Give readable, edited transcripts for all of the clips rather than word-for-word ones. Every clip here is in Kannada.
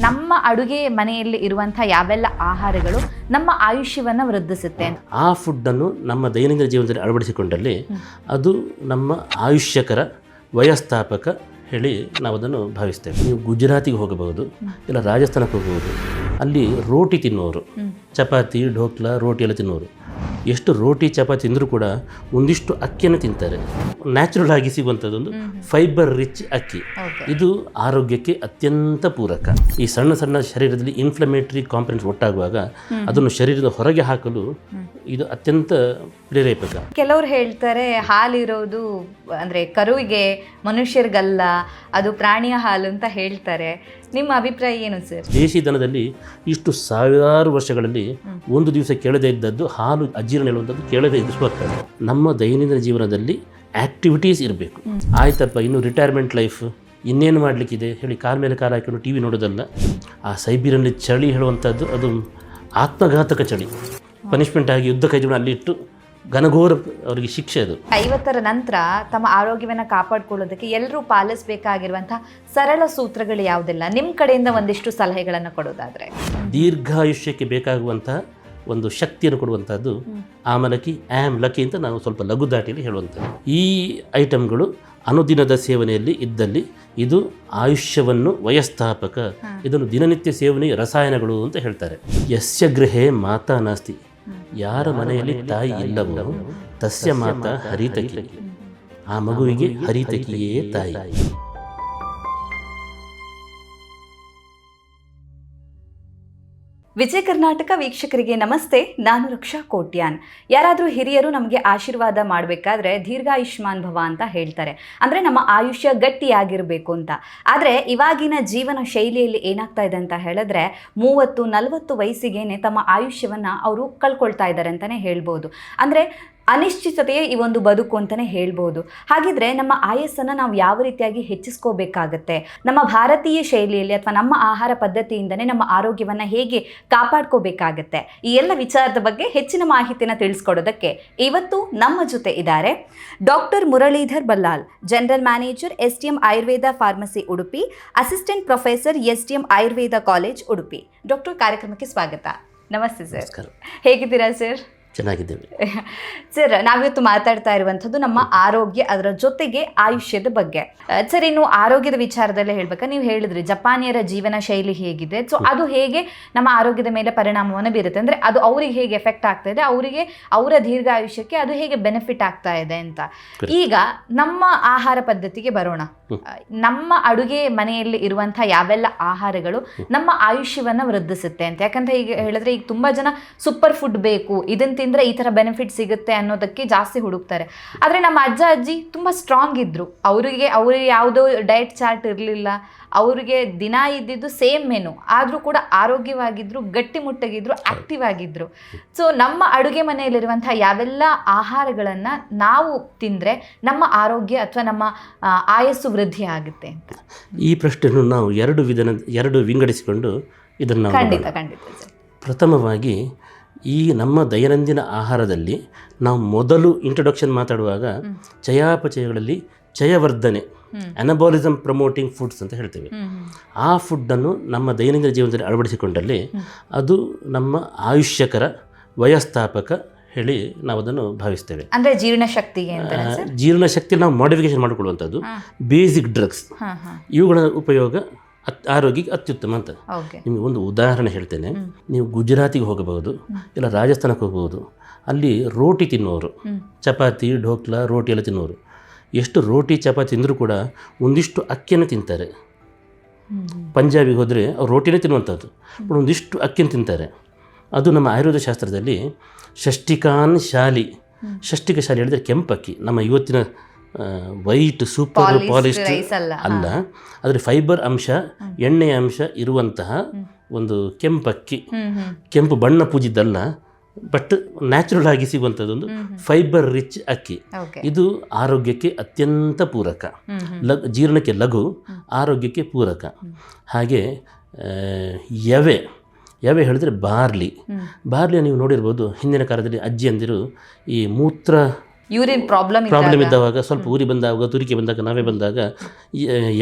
ನಮ್ಮ ಅಡುಗೆ ಮನೆಯಲ್ಲಿ ಇರುವಂಥ ಯಾವೆಲ್ಲ ಆಹಾರಗಳು ನಮ್ಮ ಆಯುಷ್ಯವನ್ನು ವೃದ್ಧಿಸುತ್ತೆ? ಆ ಫುಡ್ಡನ್ನು ನಮ್ಮ ದೈನಂದಿನ ಜೀವನದಲ್ಲಿ ಅಳವಡಿಸಿಕೊಂಡಲ್ಲಿ ಅದು ನಮ್ಮ ಆಯುಷ್ಯಕರ ವಯಸ್ಥಾಪಕ ಹೇಳಿ ನಾವು ಅದನ್ನು ಭಾವಿಸ್ತೇವೆ. ನೀವು ಗುಜರಾತಿಗೆ ಹೋಗಬಹುದು, ಇಲ್ಲ ರಾಜಸ್ಥಾನಕ್ಕೆ ಹೋಗಬಹುದು. ಅಲ್ಲಿ ರೋಟಿ ತಿನ್ನುವವರು, ಚಪಾತಿ ಢೋಕ್ಲಾ ರೋಟಿ ಎಲ್ಲ ತಿನ್ನುವರು, ಎಷ್ಟು ರೋಟಿ ಚಪಾತಿ ತಿಂದರೂ ಕೂಡ ಒಂದಿಷ್ಟು ಅಕ್ಕಿಯನ್ನು ತಿಂತಾರೆ. ನ್ಯಾಚುರಲ್ ಆಗಿ ಸಿಗುವಂಥದ್ದೊಂದು ಫೈಬರ್ ರಿಚ್ ಅಕ್ಕಿ. ಇದು ಆರೋಗ್ಯಕ್ಕೆ ಅತ್ಯಂತ ಪೂರಕ. ಈ ಸಣ್ಣ ಸಣ್ಣ ಶರೀರದಲ್ಲಿ ಇನ್ಫ್ಲಮೇಟರಿ ಕಾಂಪೊನೆಂಟ್ಸ್ ಒಟ್ಟಾಗುವಾಗ ಅದನ್ನು ಶರೀರದ ಹೊರಗೆ ಹಾಕಲು ಇದು ಅತ್ಯಂತ ಪ್ರೇರೇಪಕ. ಕೆಲವರು ಹೇಳ್ತಾರೆ ಹಾಲಿರೋದು ಅಂದರೆ ಕರುವಿಗೆ, ಮನುಷ್ಯರಿಗಲ್ಲ, ಅದು ಪ್ರಾಣಿಯ ಹಾಲು ಅಂತ ಹೇಳ್ತಾರೆ. ನಿಮ್ಮ ಅಭಿಪ್ರಾಯ ಏನು ಸರ್? ದೇಶಿ ದನದಲ್ಲಿ ಇಷ್ಟು ಸಾವಿರಾರು ವರ್ಷಗಳಲ್ಲಿ ಒಂದು ದಿವಸ ಕೇಳದೇ ಇದ್ದದ್ದು ಹಾಲು ಅಜೀರ್ಣ ಹೇಳುವಂಥದ್ದು ಕೇಳದೇ ಇದ್ದಿರ್ತಾರೆ. ನಮ್ಮ ದೈನಂದಿನ ಜೀವನದಲ್ಲಿ ಆ್ಯಕ್ಟಿವಿಟೀಸ್ ಇರಬೇಕು. ಆಯ್ತಪ್ಪ, ಇನ್ನು ರಿಟೈರ್ಮೆಂಟ್ ಲೈಫ್ ಇನ್ನೇನು ಮಾಡಲಿಕ್ಕಿದೆ ಹೇಳಿ ಕಾಲ ಮೇಲೆ ಕಾಲ ಹಾಕೊಂಡು ಟಿ ವಿ ನೋಡೋದಲ್ಲ. ಆ ಸೈಬೀರಿಯನ್ ಚಳಿ ಹೇಳುವಂಥದ್ದು ಅದು ಆತ್ಮಘಾತಕ ಚಳಿ. ಪನಿಷ್ಮೆಂಟ್ ಆಗಿ ಯುದ್ಧ ಕೈಜೀವನ ಅಲ್ಲಿಟ್ಟು ಘನಘೋರ ಅವರಿಗೆ ಶಿಕ್ಷೆ. ಅದು 50ರ ನಂತರ ತಮ್ಮ ಆರೋಗ್ಯವನ್ನು ಕಾಪಾಡಿಕೊಳ್ಳೋದಕ್ಕೆ ಎಲ್ಲರೂ ಪಾಲಿಸಬೇಕಾಗಿರುವಂಥ ಸರಳ ಸೂತ್ರಗಳು ಯಾವುದೆಲ್ಲ? ನಿಮ್ಮ ಕಡೆಯಿಂದ ಒಂದಿಷ್ಟು ಸಲಹೆಗಳನ್ನು ಕೊಡೋದಾದರೆ. ದೀರ್ಘಾಯುಷ್ಯಕ್ಕೆ ಬೇಕಾಗುವಂತಹ ಒಂದು ಶಕ್ತಿಯನ್ನು ಕೊಡುವಂಥದ್ದು ಆಮಲಕ್ಕಿ, ಆಮ್ ಲಕ್ಕಿ ಅಂತ ನಾವು ಸ್ವಲ್ಪ ಲಘು ದಾಟಿಯಲ್ಲಿ ಹೇಳುವಂಥದ್ದು. ಈ ಐಟಮ್ಗಳು ಅನುದಿನದ ಸೇವನೆಯಲ್ಲಿ ಇದ್ದಲ್ಲಿ ಇದು ಆಯುಷ್ಯವನ್ನು ವಯಸ್ಥಾಪಕ. ಇದನ್ನು ದಿನನಿತ್ಯ ಸೇವನೆಯ ರಸಾಯನಗಳು ಅಂತ ಹೇಳ್ತಾರೆ. ಯಸ್ಯ ಗೃಹೇ ಮಾತಾ ನಾಸ್ತಿ, ಯಾರ ಮನೆಯಲ್ಲಿ ತಾಯಿ ಇಲ್ಲವೋ ತಸ್ಯ ಮಾತಾ ಹರಿತಕಿ, ಆ ಮಗುವಿಗೆ ಹರಿತಕಿಯೇ ತಾಯಿ. ವಿಜಯ ಕರ್ನಾಟಕ ವೀಕ್ಷಕರಿಗೆ ನಮಸ್ತೆ. ನಾನು ರಕ್ಷಾ ಕೋಟ್ಯಾನ್. ಯಾರಾದರೂ ಹಿರಿಯರು ನಮಗೆ ಆಶೀರ್ವಾದ ಮಾಡಬೇಕಾದ್ರೆ ದೀರ್ಘಾಯುಷ್ಮಾನ್ ಭವ ಅಂತ ಹೇಳ್ತಾರೆ, ಅಂದರೆ ನಮ್ಮ ಆಯುಷ್ಯ ಗಟ್ಟಿಯಾಗಿರಬೇಕು ಅಂತ. ಆದರೆ ಇವಾಗಿನ ಜೀವನ ಶೈಲಿಯಲ್ಲಿ ಏನಾಗ್ತಾ ಇದೆ ಅಂತ ಹೇಳಿದ್ರೆ 30-40 ವಯಸ್ಸಿಗೇನೆ ತಮ್ಮ ಆಯುಷ್ಯವನ್ನು ಅವರು ಕಳ್ಕೊಳ್ತಾ ಇದ್ದಾರೆ ಅಂತಲೇ ಹೇಳ್ಬೋದು. ಅಂದರೆ ಅನಿಶ್ಚಿತತೆಯೇ ಈ ಒಂದು ಬದುಕು ಅಂತಲೇ ಹೇಳ್ಬೋದು. ಹಾಗಿದ್ರೆ ನಮ್ಮ ಆಯಸ್ಸನ್ನು ನಾವು ಯಾವ ರೀತಿಯಾಗಿ ಹೆಚ್ಚಿಸ್ಕೋಬೇಕಾಗತ್ತೆ? ನಮ್ಮ ಭಾರತೀಯ ಶೈಲಿಯಲ್ಲಿ ಅಥವಾ ನಮ್ಮ ಆಹಾರ ಪದ್ಧತಿಯಿಂದನೇ ನಮ್ಮ ಆರೋಗ್ಯವನ್ನು ಹೇಗೆ ಕಾಪಾಡ್ಕೋಬೇಕಾಗತ್ತೆ? ಈ ಎಲ್ಲ ವಿಚಾರದ ಬಗ್ಗೆ ಹೆಚ್ಚಿನ ಮಾಹಿತಿನ ತಿಳಿಸ್ಕೊಡೋದಕ್ಕೆ ಇವತ್ತು ನಮ್ಮ ಜೊತೆ ಇದ್ದಾರೆ doctor Muralidhar Ballal, general manager STM Ayurveda pharmacy Udupi, assistant professor STM Ayurveda college Udupi. Doctor, ಕಾರ್ಯಕ್ರಮಕ್ಕೆ ಸ್ವಾಗತ. ನಮಸ್ತೆ ಸರ್, ಹೇಗಿದ್ದೀರಾ ಸರ್? ಚೆನ್ನಾಗಿದ್ದೇವೆ ಸರ್. ನಾವಿವತ್ತು ಮಾತಾಡ್ತಾ ಇರುವಂಥದ್ದು ನಮ್ಮ ಆರೋಗ್ಯ, ಅದರ ಜೊತೆಗೆ ಆಯುಷ್ಯದ ಬಗ್ಗೆ. ಸರ್, ಇನ್ನು ಆರೋಗ್ಯದ ವಿಚಾರದಲ್ಲೇ ಹೇಳ್ಬೇಕಾ, ನೀವು ಹೇಳಿದ್ರಿ ಜಪಾನಿಯರ ಜೀವನ ಶೈಲಿ ಹೇಗಿದೆ, ಸೊ ಅದು ಹೇಗೆ ನಮ್ಮ ಆರೋಗ್ಯದ ಮೇಲೆ ಪರಿಣಾಮವನ್ನು ಬೀರುತ್ತೆ, ಅಂದರೆ ಅದು ಅವರಿಗೆ ಹೇಗೆ ಎಫೆಕ್ಟ್ ಆಗ್ತಾ ಇದೆ, ಅವರಿಗೆ ಅವರ ದೀರ್ಘಾಯುಷ್ಯಕ್ಕೆ ಅದು ಹೇಗೆ ಬೆನಿಫಿಟ್ ಆಗ್ತಾ ಇದೆ ಅಂತ. ಈಗ ನಮ್ಮ ಆಹಾರ ಪದ್ಧತಿಗೆ ಬರೋಣ. ನಮ್ಮ ಅಡುಗೆ ಮನೆಯಲ್ಲಿ ಇರುವಂಥ ಯಾವೆಲ್ಲ ಆಹಾರಗಳು ನಮ್ಮ ಆಯುಷ್ಯವನ್ನು ವೃದ್ಧಿಸುತ್ತೆ ಅಂತ? ಯಾಕಂದ್ರೆ ಈಗ ಹೇಳಿದ್ರೆ ಈಗ ತುಂಬ ಜನ ಸೂಪರ್ ಫುಡ್ ಬೇಕು, ಇದನ್ನು ತಿಂದರೆ ಈ ಥರ ಬೆನಿಫಿಟ್ ಸಿಗುತ್ತೆ ಅನ್ನೋದಕ್ಕೆ ಜಾಸ್ತಿ ಹುಡುಕ್ತಾರೆ. ಆದರೆ ನಮ್ಮ ಅಜ್ಜ ಅಜ್ಜಿ ತುಂಬ ಸ್ಟ್ರಾಂಗ್ ಇದ್ದರು. ಅವ್ರಿಗೆ ಯಾವುದೋ ಡಯಟ್ ಚಾರ್ಟ್ ಇರಲಿಲ್ಲ, ಅವರಿಗೆ ದಿನ ಇದ್ದಿದ್ದು ಸೇಮ್ ಮೆನು, ಆದರೂ ಕೂಡ ಆರೋಗ್ಯವಾಗಿದ್ದರು, ಗಟ್ಟಿಮುಟ್ಟಾಗಿದ್ದರು, ಆ್ಯಕ್ಟಿವ್ ಆಗಿದ್ದರು. ಸೊ ನಮ್ಮ ಅಡುಗೆ ಮನೆಯಲ್ಲಿರುವಂಥ ಯಾವೆಲ್ಲ ಆಹಾರಗಳನ್ನು ನಾವು ತಿಂದರೆ ನಮ್ಮ ಆರೋಗ್ಯ ಅಥವಾ ನಮ್ಮ ಆಯಸ್ಸು ವೃದ್ಧಿ ಆಗುತ್ತೆ ಅಂತ? ಈ ಪ್ರಶ್ನೆಯನ್ನು ನಾವು ಎರಡು ವಿಂಗಡಿಸಿಕೊಂಡು ಇದನ್ನು ಖಂಡಿತ. ಪ್ರಥಮವಾಗಿ ಈ ನಮ್ಮ ದೈನಂದಿನ ಆಹಾರದಲ್ಲಿ ನಾವು ಮೊದಲು ಇಂಟ್ರೊಡಕ್ಷನ್ ಮಾತಾಡುವಾಗ ಚಯಾಪಚಯಗಳಲ್ಲಿ ಚಯವರ್ಧನೆ, ಅನಬಾಲಿಸಮ್ ಪ್ರಮೋಟಿಂಗ್ ಫುಡ್ಸ್ ಅಂತ ಹೇಳ್ತೇವೆ. ಆ ಫುಡ್ಡನ್ನು ನಮ್ಮ ದೈನಂದಿನ ಜೀವನದಲ್ಲಿ ಅಳವಡಿಸಿಕೊಂಡಲ್ಲಿ ಅದು ನಮ್ಮ ಆಯುಷ್ಯಕರ ವಯಸ್ಥಾಪಕ ಹೇಳಿ ನಾವು ಅದನ್ನು ಭಾವಿಸ್ತೇವೆ. ಅಂದರೆ ಜೀರ್ಣಶಕ್ತಿ ನಾವು ಮಾಡಿಫಿಕೇಶನ್ ಮಾಡಿಕೊಳ್ಳುವಂಥದ್ದು. ಬೇಸಿಕ್ ಡ್ರಗ್ಸ್ ಇವುಗಳ ಉಪಯೋಗ ಆರೋಗ್ಯಕ್ಕೆ ಅತ್ಯುತ್ತಮ ಅಂತ. ನಿಮಗೆ ಒಂದು ಉದಾಹರಣೆ ಹೇಳ್ತೇನೆ. ನೀವು ಗುಜರಾತಿಗೆ ಹೋಗಬಹುದು, ಇಲ್ಲ ರಾಜಸ್ಥಾನಕ್ಕೆ ಹೋಗಬಹುದು. ಅಲ್ಲಿ ರೋಟಿ ತಿನ್ನುವವರು, ಚಪಾತಿ ಢೋಕ್ಲಾ ರೋಟಿ ಎಲ್ಲ ತಿನ್ನುವರು, ಎಷ್ಟು ರೋಟಿ ಚಪಾತಿ ತಿಂದರೂ ಕೂಡ ಒಂದಿಷ್ಟು ಅಕ್ಕಿಯನ್ನು ತಿಂತಾರೆ. ಪಂಜಾಬಿಗೆ ಹೋದರೆ ಅವ್ರು ರೋಟಿನೇ ತಿನ್ನುವಂಥದ್ದು, ಒಂದಿಷ್ಟು ಅಕ್ಕಿಯನ್ನು ತಿಂತಾರೆ. ಅದು ನಮ್ಮ ಆಯುರ್ವೇದ ಶಾಸ್ತ್ರದಲ್ಲಿ ಷಷ್ಟಿಕಾನ್ ಶಾಲಿ, ಷಷ್ಟಿಕ ಶಾಲಿ ಹೇಳಿದರೆ ಕೆಂಪಕ್ಕಿ, ನಮ್ಮ ಇವತ್ತಿನ ವೈಟ್ ಸೂಪರ್ ಪಾಲಿಶ್ಡ್ ಅಲ್ಲ, ಅದರ ಫೈಬರ್ ಅಂಶ, ಎಣ್ಣೆಯ ಅಂಶ ಇರುವಂತಹ ಒಂದು ಕೆಂಪಕ್ಕಿ. ಕೆಂಪು ಬಣ್ಣ ಪೂಜಿದ್ದಲ್ಲ, ಬಟ್ ನ್ಯಾಚುರಲ್ ಆಗಿ ಸಿಗುವಂಥದ್ದೊಂದು ಫೈಬರ್ ರಿಚ್ ಅಕ್ಕಿ. ಇದು ಆರೋಗ್ಯಕ್ಕೆ ಅತ್ಯಂತ ಪೂರಕ, ಜೀರ್ಣಕ್ಕೆ ಲಘು, ಆರೋಗ್ಯಕ್ಕೆ ಪೂರಕ. ಹಾಗೆ ಯವೆ ಹೇಳಿದ್ರೆ ಬಾರ್ಲಿ ನೀವು ನೋಡಿರ್ಬೋದು. ಹಿಂದಿನ ಕಾಲದಲ್ಲಿ ಅಜ್ಜಿಯಂದಿರು ಈ ಮೂತ್ರ ಯೂರಿನ್ ಪ್ರಾಬ್ಲಮ್ ಇದ್ದಾವಾಗ, ಸ್ವಲ್ಪ ಉರಿ ಬಂದಾಗ, ತುರಿಕೆ ಬಂದಾಗ, ನಾವೇ ಬಂದಾಗ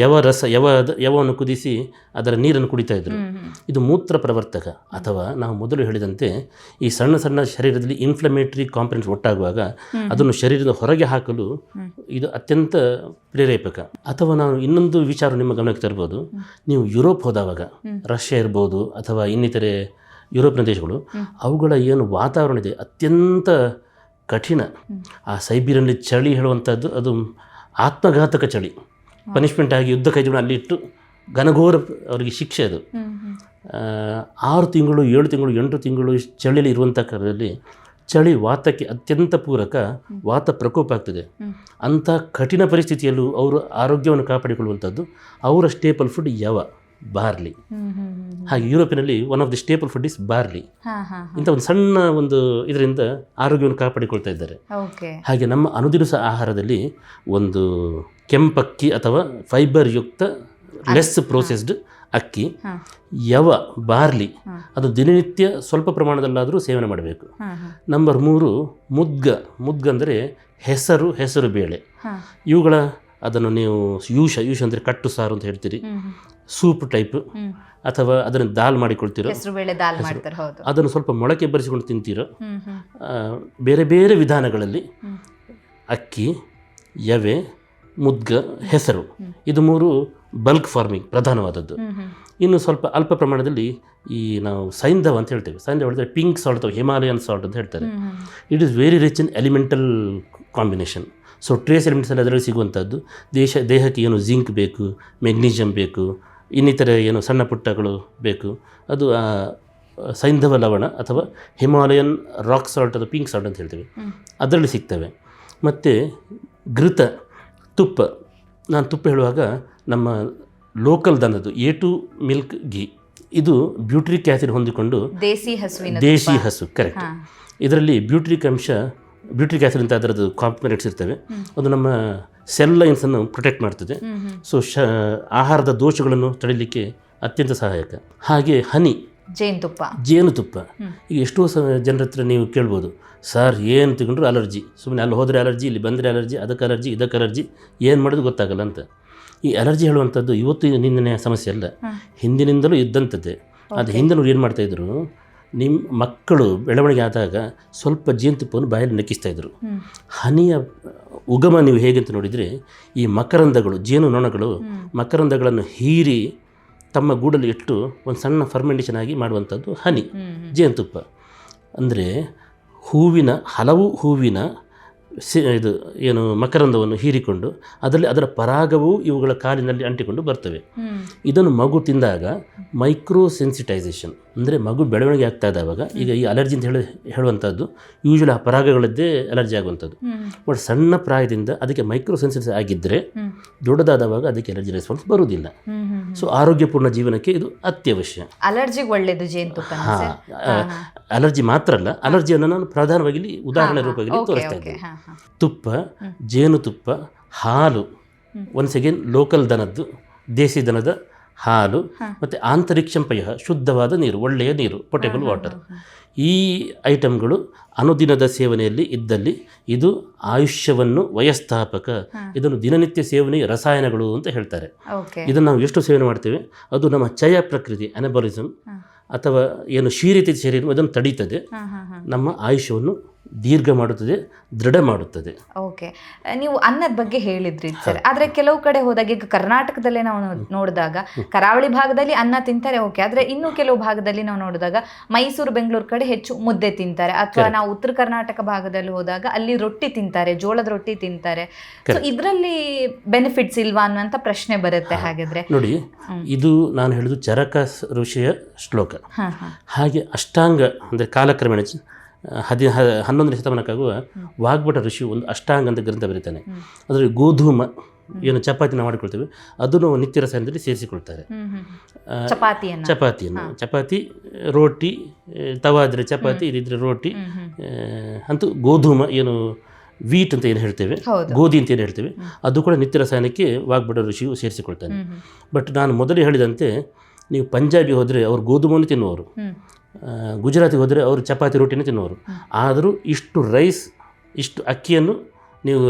ಯವವನ್ನು ಕುದಿಸಿ ಅದರ ನೀರನ್ನು ಕುಡಿತಾ ಇದ್ರು. ಇದು ಮೂತ್ರ ಪ್ರವರ್ತಕ. ಅಥವಾ ನಾವು ಮೊದಲು ಹೇಳಿದಂತೆ ಈ ಸಣ್ಣ ಸಣ್ಣ ಶರೀರದಲ್ಲಿ ಇನ್ಫ್ಲಮೇಟರಿ ಕಾಂಪೊನೆಂಟ್ಸ್ ಒಟ್ಟಾಗುವಾಗ ಅದನ್ನು ಶರೀರದ ಹೊರಗೆ ಹಾಕಲು ಇದು ಅತ್ಯಂತ ಪ್ರೇರೇಪಕ. ಅಥವಾ ನಾವು ಇನ್ನೊಂದು ವಿಚಾರ ನಿಮ್ಮ ಗಮನಕ್ಕೆ ತರ್ಬೋದು. ನೀವು ಯುರೋಪ್ ಹೋದವಾಗ, ರಷ್ಯಾ ಇರ್ಬೋದು ಅಥವಾ ಇನ್ನಿತರೆ ಯುರೋಪಿನ ದೇಶಗಳು, ಅವುಗಳ ಏನು ವಾತಾವರಣ ಇದೆ ಅತ್ಯಂತ ಕಠಿಣ. ಆ ಸೈಬೀರಿಯಲ್ಲಿ ಚಳಿ ಹೇಳುವಂಥದ್ದು ಅದು ಆತ್ಮಘಾತಕ ಚಳಿ. ಪನಿಷ್ಮೆಂಟ್ ಆಗಿ ಯುದ್ಧ ಕೈದಿಗಳನ್ನು ಅಲ್ಲಿ ಇಟ್ಟು ಘನಘೋರ ಅವರಿಗೆ ಶಿಕ್ಷೆ ಅದು. 6 ತಿಂಗಳು 7 ತಿಂಗಳು 8 ತಿಂಗಳು ಚಳಿಯಲ್ಲಿ ಇರುವಂಥ ಕಾಲದಲ್ಲಿ ಚಳಿ ವಾತಕ್ಕೆ ಅತ್ಯಂತ ಪೂರಕ, ವಾತ ಪ್ರಕೋಪ ಆಗ್ತದೆ. ಅಂಥ ಕಠಿಣ ಪರಿಸ್ಥಿತಿಯಲ್ಲೂ ಅವರು ಆರೋಗ್ಯವನ್ನು ಕಾಪಾಡಿಕೊಳ್ಳುವಂಥದ್ದು ಅವರ ಸ್ಟೇಪಲ್ ಫುಡ್ ಬಾರ್ಲಿ. ಹಾಗೆ ಯುರೋಪಿನಲ್ಲಿ one of the staple food is barley. ಇಂಥ ಒಂದು ಸಣ್ಣ ಒಂದು ಇದರಿಂದ ಆರೋಗ್ಯವನ್ನು ಕಾಪಾಡಿಕೊಳ್ತಾ ಇದ್ದಾರೆ. ಹಾಗೆ ನಮ್ಮ ಅನುದಿನಸ ಆಹಾರದಲ್ಲಿ ಒಂದು ಕೆಂಪಕ್ಕಿ ಅಥವಾ ಫೈಬರ್ ಯುಕ್ತ ಲೆಸ್ ಪ್ರೋಸೆಸ್ಡ್ ಅಕ್ಕಿ, ಬಾರ್ಲಿ, ಅದು ದಿನನಿತ್ಯ ಸ್ವಲ್ಪ ಪ್ರಮಾಣದಲ್ಲಾದರೂ ಸೇವನೆ ಮಾಡಬೇಕು. ನಂಬರ್ 3 ಮುದ್ಗ ಅಂದರೆ ಹೆಸರು ಬೇಳೆ. ಇವುಗಳ ಅದನ್ನು ನೀವು ಯೂಷ ಅಂದರೆ ಕಟ್ಟು ಸಾರು ಅಂತ ಹೇಳ್ತೀರಿ, ಸೂಪ್ ಟೈಪ್, ಅಥವಾ ಅದನ್ನು ದಾಲ್ ಮಾಡಿಕೊಳ್ತೀರೋ, ಅದನ್ನು ಸ್ವಲ್ಪ ಮೊಳಕೆ ಬರಿಸಿಕೊಂಡು ತಿಂತೀರೋ. ಬೇರೆ ಬೇರೆ ವಿಧಾನಗಳಲ್ಲಿ ಅಕ್ಕಿ, ಮುದ್ಗ, ಹೆಸರು, ಇದು 3 ಬಲ್ಕ್ ಫಾರ್ಮಿಂಗ್ ಪ್ರಧಾನವಾದದ್ದು. ಇನ್ನು ಸ್ವಲ್ಪ ಅಲ್ಪ ಪ್ರಮಾಣದಲ್ಲಿ ಈ ನಾವು ಸೈಂಧವ ಅಂತ ಹೇಳ್ತೇವೆ. ಸೈಂಧವ ಹೇಳಿದ್ರೆ ಪಿಂಕ್ ಸಾಲ್ಟ್ ಅಥವಾ ಹಿಮಾಲಯನ್ ಸಾಲ್ಟ್ ಅಂತ ಹೇಳ್ತಾರೆ. It is very rich in elemental combination. So trace elements ಎಲ್ಲ ಅದರಲ್ಲಿ ಸಿಗುವಂಥದ್ದು. ದೇಹಕ್ಕೆ ಏನು ಜಿಂಕ್ ಬೇಕು, ಮೆಗ್ನೀಷಿಯಮ್ ಬೇಕು, ಇನ್ನಿತರೆ ಏನು ಸಣ್ಣ ಪುಟ್ಟಗಳು ಬೇಕು, ಅದು ಸೈಂಧವ ಲವಣ ಅಥವಾ ಹಿಮಾಲಯನ್ ರಾಕ್ ಸಾಲ್ಟ್ ಅಥವಾ ಪಿಂಕ್ ಸಾಲ್ಟ್ ಅಂತ ಹೇಳ್ತೇವೆ, ಅದರಲ್ಲಿ ಸಿಗ್ತವೆ. ಮತ್ತು ಘೃತ, ತುಪ್ಪ. ನಾನು ತುಪ್ಪ ಹೇಳುವಾಗ ನಮ್ಮ ಲೋಕಲ್ ದನದ್ದು A2 ಮಿಲ್ಕ್ ಘೀ, ಇದು ಬ್ಯೂಟ್ರಿಕ್ ಆ್ಯಸಿಡ್ ಹೊಂದಿಕೊಂಡು, ದೇಸಿ ಹಸು ಕರೆಕ್ಟ್. ಇದರಲ್ಲಿ ಬ್ಯೂಟ್ರಿಕ್ ಆ್ಯಸಿಡ್ ಅಂತ ಅದರದ್ದು ಕಾಂಪೊನೆಂಟ್ಸ್ ಇರ್ತವೆ. ಅದು ನಮ್ಮ ಸೆಲ್ ಲೈನ್ಸನ್ನು ಪ್ರೊಟೆಕ್ಟ್ ಮಾಡ್ತದೆ. ಸೊ ಆಹಾರದ ದೋಷಗಳನ್ನು ತಡೆಯಲಿಕ್ಕೆ ಅತ್ಯಂತ ಸಹಾಯಕ. ಹಾಗೆ ಹನಿ, ಜೇನುತುಪ್ಪ. ಈಗ ಎಷ್ಟೋ ಜನರ ಹತ್ರ ನೀವು ಕೇಳ್ಬೋದು, ಸರ್ ಏನು ತಗೊಂಡ್ರು ಅಲರ್ಜಿ, ಸುಮ್ಮನೆ ಅಲ್ಲಿ ಹೋದರೆ ಅಲರ್ಜಿ, ಇಲ್ಲಿ ಬಂದರೆ ಅಲರ್ಜಿ, ಅದಕ್ಕೆ ಅಲರ್ಜಿ, ಏನು ಮಾಡೋದು ಗೊತ್ತಾಗಲ್ಲ ಅಂತ. ಈ ಅಲರ್ಜಿ ಹೇಳುವಂಥದ್ದು ಇವತ್ತು ನಿನ್ನೆ ಸಮಸ್ಯೆ ಅಲ್ಲ, ಹಿಂದಿನಿಂದಲೂ ಇದ್ದಂಥದ್ದೇ. ಅದು ಹಿಂದಿನವ್ರು ಏನು ಮಾಡ್ತಾಯಿದ್ರು, ನಿಮ್ಮ ಮಕ್ಕಳು ಬೆಳವಣಿಗೆ ಆದಾಗ ಸ್ವಲ್ಪ ಜೇನುತುಪ್ಪವನ್ನು ಬಾಯಲ್ಲಿ ನಕ್ಕಿಸ್ತಾಯಿದ್ರು. ಹನಿಯ ಉಗಮ ನೀವು ಹೇಗೆ ಅಂತ ನೋಡಿದರೆ, ಈ ಮಕರಂದಗಳು, ಜೇನು ನೊಣಗಳು ಮಕರಂದಗಳನ್ನು ಹೀರಿ ತಮ್ಮ ಗೂಡಲ್ಲಿ ಇಟ್ಟು ಒಂದು ಸಣ್ಣ ಫರ್ಮೆಂಟೇಷನ್ ಆಗಿ ಮಾಡುವಂಥದ್ದು ಹನಿ, ಜೇನುತುಪ್ಪ. ಅಂದರೆ ಹಲವು ಹೂವಿನ ಇದು ಏನು ಮಕರಂದವನ್ನು ಹೀರಿಕೊಂಡು ಅದರಲ್ಲಿ ಅದರ ಪರಾಗವು ಇವುಗಳ ಕಾಲಿನಲ್ಲಿ ಅಂಟಿಕೊಂಡು ಬರ್ತವೆ. ಇದನ್ನು ಮಗು ತಿಂದಾಗ ಮೈಕ್ರೋ ಸೆನ್ಸಿಟೈಸೇಷನ್, ಅಂದರೆ ಮಗು ಬೆಳವಣಿಗೆ ಆಗ್ತಾ ಇದ್ದಾವಾಗ, ಈಗ ಈ ಅಲರ್ಜಿ ಅಂತ ಹೇಳುವಂಥದ್ದು ಯೂಶ್ವಲಿ ಆ ಪರಾಗಗಳದ್ದೇ ಅಲರ್ಜಿ ಆಗುವಂಥದ್ದು. ಬಟ್ ಸಣ್ಣ ಪ್ರಾಯದಿಂದ ಅದಕ್ಕೆ ಮೈಕ್ರೋ ಸೆನ್ಸಿಟೈಸ್ ಆಗಿದ್ದರೆ ದೊಡ್ಡದಾದವಾಗ ಅದಕ್ಕೆ ಅಲರ್ಜಿ ರೆಸ್ಪಾನ್ಸ್ ಬರುವುದಿಲ್ಲ. ಸೊ ಆರೋಗ್ಯಪೂರ್ಣ ಜೀವನಕ್ಕೆ ಇದು ಅತ್ಯವಶ್ಯ. ಅಲರ್ಜಿಗೆ ಒಳ್ಳೆಯದು ಜೇನುತುಪ್ಪ. ಅಲರ್ಜಿ ಮಾತ್ರ ಅಲ್ಲ, ಅಲರ್ಜಿಯನ್ನು ನಾನು ಪ್ರಧಾನವಾಗಿ ಉದಾಹರಣೆ ರೂಪದಲ್ಲಿ ತೋರಿಸ್ತಾ ಇದ್ದೇನೆ. ತುಪ್ಪ, ಜೇನುತುಪ್ಪ, ಹಾಲು, ಒನ್ಸ್ ಅಗೇನ್ ಲೋಕಲ್ ದನದ್ದು, ದೇಸಿ ದನದ ಹಾಲು, ಮತ್ತು ಆಂತರಿಕ್ಷಂಪಯ ಶುದ್ಧವಾದ ನೀರು, ಒಳ್ಳೆಯ ನೀರು, ಪೊಟೇಬಲ್ ವಾಟರ್. ಈ ಐಟಮ್ಗಳು ಅನುದಿನದ ಸೇವನೆಯಲ್ಲಿ ಇದ್ದಲ್ಲಿ ಇದು ಆಯುಷ್ಯವನ್ನು ವಯಸ್ಥಾಪಕ. ಇದನ್ನು ದಿನನಿತ್ಯ ಸೇವನೆ ರಸಾಯನಗಳು ಅಂತ ಹೇಳ್ತಾರೆ. ಇದನ್ನು ನಾವು ಎಷ್ಟು ಸೇವನೆ ಮಾಡ್ತೇವೆ ಅದು ನಮ್ಮ ಚಯ ಪ್ರಕೃತಿ, ಅನಬಾಲಿಸಮ್ ಅಥವಾ ಏನು ಶೀರಿತ ಶರೀರ ಅದನ್ನು ತಡೀತದೆ, ನಮ್ಮ ಆಯುಷ್ಯವನ್ನು ದೀರ್ಘ ಮಾಡುತ್ತದೆ, ದೃಢ ಮಾಡುತ್ತದೆ. ಓಕೆ, ನೀವು ಅನ್ನದ ಬಗ್ಗೆ ಹೇಳಿದ್ರಿ ಸರ್. ಆದರೆ ಕೆಲವು ಕಡೆ ಹೋದಾಗ, ಈಗ ಕರ್ನಾಟಕದಲ್ಲೇ ನಾವು ನೋಡಿದಾಗ ಕರಾವಳಿ ಭಾಗದಲ್ಲಿ ಅನ್ನ ತಿಂತಾರೆ, ಓಕೆ. ಆದರೆ ಇನ್ನು ಕೆಲವು ಭಾಗದಲ್ಲಿ ನಾವು ನೋಡಿದಾಗ ಮೈಸೂರು, ಬೆಂಗಳೂರು ಕಡೆ ಹೆಚ್ಚು ಮುದ್ದೆ ತಿಂತಾರೆ. ಅಥವಾ ನಾವು ಉತ್ತರ ಕರ್ನಾಟಕ ಭಾಗದಲ್ಲಿ ಹೋದಾಗ ಅಲ್ಲಿ ರೊಟ್ಟಿ ತಿಂತಾರೆ, ಜೋಳದ ರೊಟ್ಟಿ ತಿಂತಾರೆ. ಸೊ ಇದರಲ್ಲಿ ಬೆನಿಫಿಟ್ಸ್ ಇಲ್ವಾ ಅನ್ನುವಂಥ ಪ್ರಶ್ನೆ ಬರುತ್ತೆ. ಹಾಗಿದ್ರೆ ನೋಡಿ, ಇದು ನಾನು ಹೇಳಿದ್ದು ಚರಕ ಋಷಿಯ ಶ್ಲೋಕ. ಹಾಗೆ ಅಷ್ಟಾಂಗ ಅಂದರೆ ಕಾಲಕ್ರಮೇಣ 11ನೇ ಶತಮಾನಕ್ಕಾಗುವ ವಾಗ್ಭಟ ಋಷಿ ಒಂದು ಅಷ್ಟಾಂಗ ಅಂತ ಗ್ರಂಥ ಬರೀತಾನೆ. ಅದರಲ್ಲಿ ಗೋಧೂಮ ಏನು ಚಪಾತಿನ ಮಾಡಿಕೊಳ್ತೇವೆ ಅದನ್ನು ನಿತ್ಯ ರಸಾಯನದಲ್ಲಿ ಸೇರಿಸಿಕೊಳ್ತಾರೆ. ಚಪಾತಿ, ರೋಟಿ, ತವಾದ್ರೆ ಚಪಾತಿ, ಇದಿದ್ರೆ ರೋಟಿ, ಅಂತೂ ಗೋಧೂಮ ಏನು ವೀಟ್ ಅಂತ ಏನು ಹೇಳ್ತೇವೆ, ಗೋಧಿ ಅಂತ ಏನು ಹೇಳ್ತೇವೆ, ಅದು ಕೂಡ ನಿತ್ಯ ರಸಾಯನಕ್ಕೆ ವಾಗ್ಭಟ ಋಷಿಯು ಸೇರಿಸಿಕೊಳ್ತಾನೆ. ಬಟ್ ನಾನು ಮೊದಲೇ ಹೇಳಿದಂತೆ, ನೀವು ಪಂಜಾಬಿ ಹೋದರೆ ಅವರು ಗೋಧೂಮವನ್ನು ತಿನ್ನುವರು, ಗುಜರಾತಿಗೆ ಹೋದರೆ ಅವರು ಚಪಾತಿ ರೊಟ್ಟಿನೇ ತಿನ್ನುವರು. ಆದರೂ ಇಷ್ಟು ರೈಸ್, ಇಷ್ಟು ಅಕ್ಕಿಯನ್ನು ನೀವು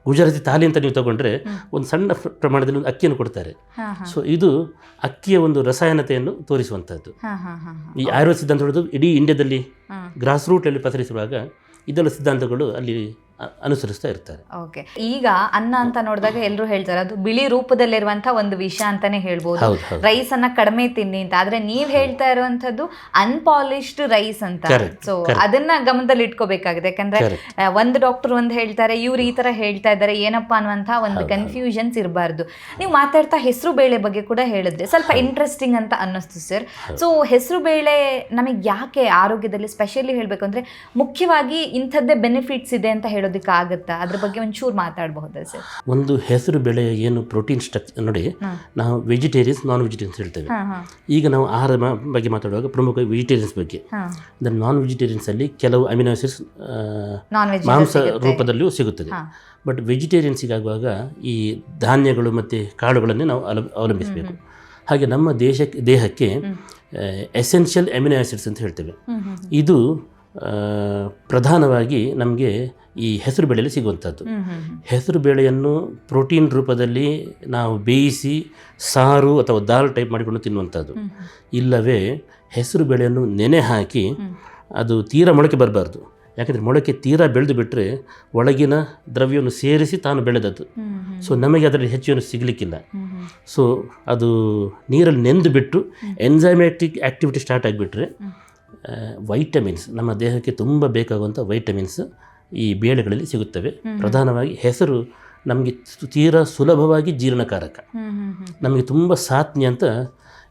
ಗುಜರಾತಿ ಥಾಲಿ ಅಂತ ನೀವು ತಗೊಂಡ್ರೆ ಒಂದು ಸಣ್ಣ ಪ್ರಮಾಣದಲ್ಲಿ ಒಂದು ಅಕ್ಕಿಯನ್ನು ಕೊಡ್ತಾರೆ. ಸೊ ಇದು ಅಕ್ಕಿಯ ಒಂದು ರಸಾಯನತೆಯನ್ನು ತೋರಿಸುವಂಥದ್ದು. ಈ ಆಯುರ್ವೇದ ಸಿದ್ಧಾಂತ ಹೇಳೋದು ಇಡೀ ಇಂಡಿಯಾದಲ್ಲಿ ಗ್ರಾಸ್ ರೂಟಲ್ಲಿ ಪಸರಿಸುವಾಗ ಇದೆಲ್ಲ ಸಿದ್ಧಾಂತಗಳು ಅಲ್ಲಿ ಅನುಸರಿಸ್ತಾ ಇರ್ತಾರೆ. ಓಕೆ, ಈಗ ಅನ್ನ ಅಂತ ನೋಡಿದಾಗ ಎಲ್ಲರೂ ಹೇಳ್ತಾರೆ ಅದು ಬಿಳಿ ರೂಪದಲ್ಲಿರುವಂತಹ ಒಂದು ವಿಷ ಅಂತಾನೆ ಹೇಳ್ಬೋದು. ರೈಸ್ ಅನ್ನ ಕಡಿಮೆ ತಿನ್ನಿ ಅಂತ. ಆದ್ರೆ ನೀವ್ ಹೇಳ್ತಾ ಇರುವಂತದ್ದು ಅನ್ಪಾಲಿಶ್ಡ್ ರೈಸ್ ಅಂತ. ಸೊ ಅದನ್ನ ಗಮನದಲ್ಲಿ ಇಟ್ಕೋಬೇಕಾಗಿದೆ. ಯಾಕಂದ್ರೆ ಒಂದು ಡಾಕ್ಟರ್ ಒಂದು ಹೇಳ್ತಾರೆ, ಇವ್ರು ಈ ತರ ಹೇಳ್ತಾ ಇದ್ದಾರೆ, ಏನಪ್ಪಾ ಅನ್ನುವಂತ ಒಂದು ಕನ್ಫ್ಯೂಷನ್ಸ್ ಇರಬಾರ್ದು. ನೀವು ಮಾತಾಡ್ತಾ ಹೆಸರು ಬೇಳೆ ಬಗ್ಗೆ ಕೂಡ ಹೇಳಿದ್ರೆ ಸ್ವಲ್ಪ ಇಂಟ್ರೆಸ್ಟಿಂಗ್ ಅಂತ ಅನ್ನಿಸ್ತು ಸರ್. ಸೊ ಹೆಸರು ಬೇಳೆ ನಮಗೆ ಯಾಕೆ ಆರೋಗ್ಯದಲ್ಲಿ ಸ್ಪೆಷಲಿ ಹೇಳ್ಬೇಕು ಅಂದ್ರೆ ಮುಖ್ಯವಾಗಿ ಇಂಥದ್ದೇ ಬೆನಿಫಿಟ್ಸ್ ಇದೆ ಅಂತ ಹೇಳೋದಕ್ಕೆ ಆಗುತ್ತಾ? ಅದ್ರ ಬಗ್ಗೆ ಒಂಚೂರು ಮಾತಾಡಬಹುದಾ ಸರ್? ಒಂದು ಹೆಸರು ಬೇಳೆ ಏನು ಪ್ರೋಟೀನ್ ಸ್ಟ್ರಕ್ಚರ್ ನೋಡಿ, ನಾವು ವೆಜಿಟೇರಿಯನ್ಸ್ ನಾನ್ ವೆಜಿಟೇರಿಯನ್ಸ್ ಹೇಳ್ತೇವೆ. ಈಗ ನಾವು ಆಹಾರ ಬಗ್ಗೆ ಮಾತಾಡುವಾಗ ಪ್ರಮುಖ ವೆಜಿಟೇರಿಯನ್ಸ್ ಬಗ್ಗೆ. ನಾನ್ ವೆಜಿಟೇರಿಯನ್ಸ್ ಅಲ್ಲಿ ಕೆಲವು ಅಮಿನೋ ಆಸಿಡ್ಸ್ ಮಾಂಸ ರೂಪದಲ್ಲಿಯೂ ಸಿಗುತ್ತದೆ. ಬಟ್ ವೆಜಿಟೇರಿಯನ್ಸಿಗಾಗುವಾಗ ಈ ಧಾನ್ಯಗಳು ಮತ್ತು ಕಾಳುಗಳನ್ನೇ ನಾವು ಅವಲಂಬಿಸಬೇಕು. ಹಾಗೆ ನಮ್ಮ ದೇಹಕ್ಕೆ ಎಸೆನ್ಷಿಯಲ್ ಅಮಿನೋ ಆಸಿಡ್ಸ್ ಅಂತ ಹೇಳ್ತೇವೆ. ಇದು ಪ್ರಧಾನವಾಗಿ ನಮಗೆ ಈ ಹೆಸರು ಬೇಳೆಯಲ್ಲಿ ಸಿಗುವಂಥದ್ದು. ಹೆಸರು ಬೇಳೆಯನ್ನು ಪ್ರೋಟೀನ್ ರೂಪದಲ್ಲಿ ನಾವು ಬೇಯಿಸಿ ಸಾರು ಅಥವಾ ದಾಲ್ ಟೈಪ್ ಮಾಡಿಕೊಂಡು ತಿನ್ನುವಂಥದ್ದು. ಇಲ್ಲವೇ ಹೆಸರು ಬೇಳೆಯನ್ನು ನೆನೆ ಹಾಕಿ ಅದು ತೀರಾ ಮೊಳಕೆ ಬರಬಾರ್ದು. ಯಾಕಂದರೆ ಮೊಳಕೆ ತೀರಾ ಬೆಳೆದು ಬಿಟ್ಟರೆ ಒಳಗಿನ ದ್ರವ್ಯವನ್ನು ಸೇರಿಸಿ ತಾನು ಬೆಳೆದದ್ದು. ಸೊ ನಮಗೆ ಅದರಲ್ಲಿ ಹೆಚ್ಚು ಸಿಗಲಿಕ್ಕಿಲ್ಲ. ಸೊ ಅದು ನೀರಲ್ಲಿ ನೆಂದು ಬಿಟ್ಟು ಎನ್ಸೈಮ್ಯಾಟಿಕ್ ಆ್ಯಕ್ಟಿವಿಟಿ ಸ್ಟಾರ್ಟ್ ಆಗಿಬಿಟ್ರೆ ವೈಟಮಿನ್ಸ್, ನಮ್ಮ ದೇಹಕ್ಕೆ ತುಂಬ ಬೇಕಾಗುವಂಥ ವೈಟಮಿನ್ಸ್ ಈ ಬೇಳೆಗಳಲ್ಲಿ ಸಿಗುತ್ತವೆ. ಪ್ರಧಾನವಾಗಿ ಹೆಸರು ನಮಗೆ ತೀರಾ ಸುಲಭವಾಗಿ ಜೀರ್ಣಕಾರಕ, ನಮಗೆ ತುಂಬ ಸಾತ್ನ್ಯ ಅಂತ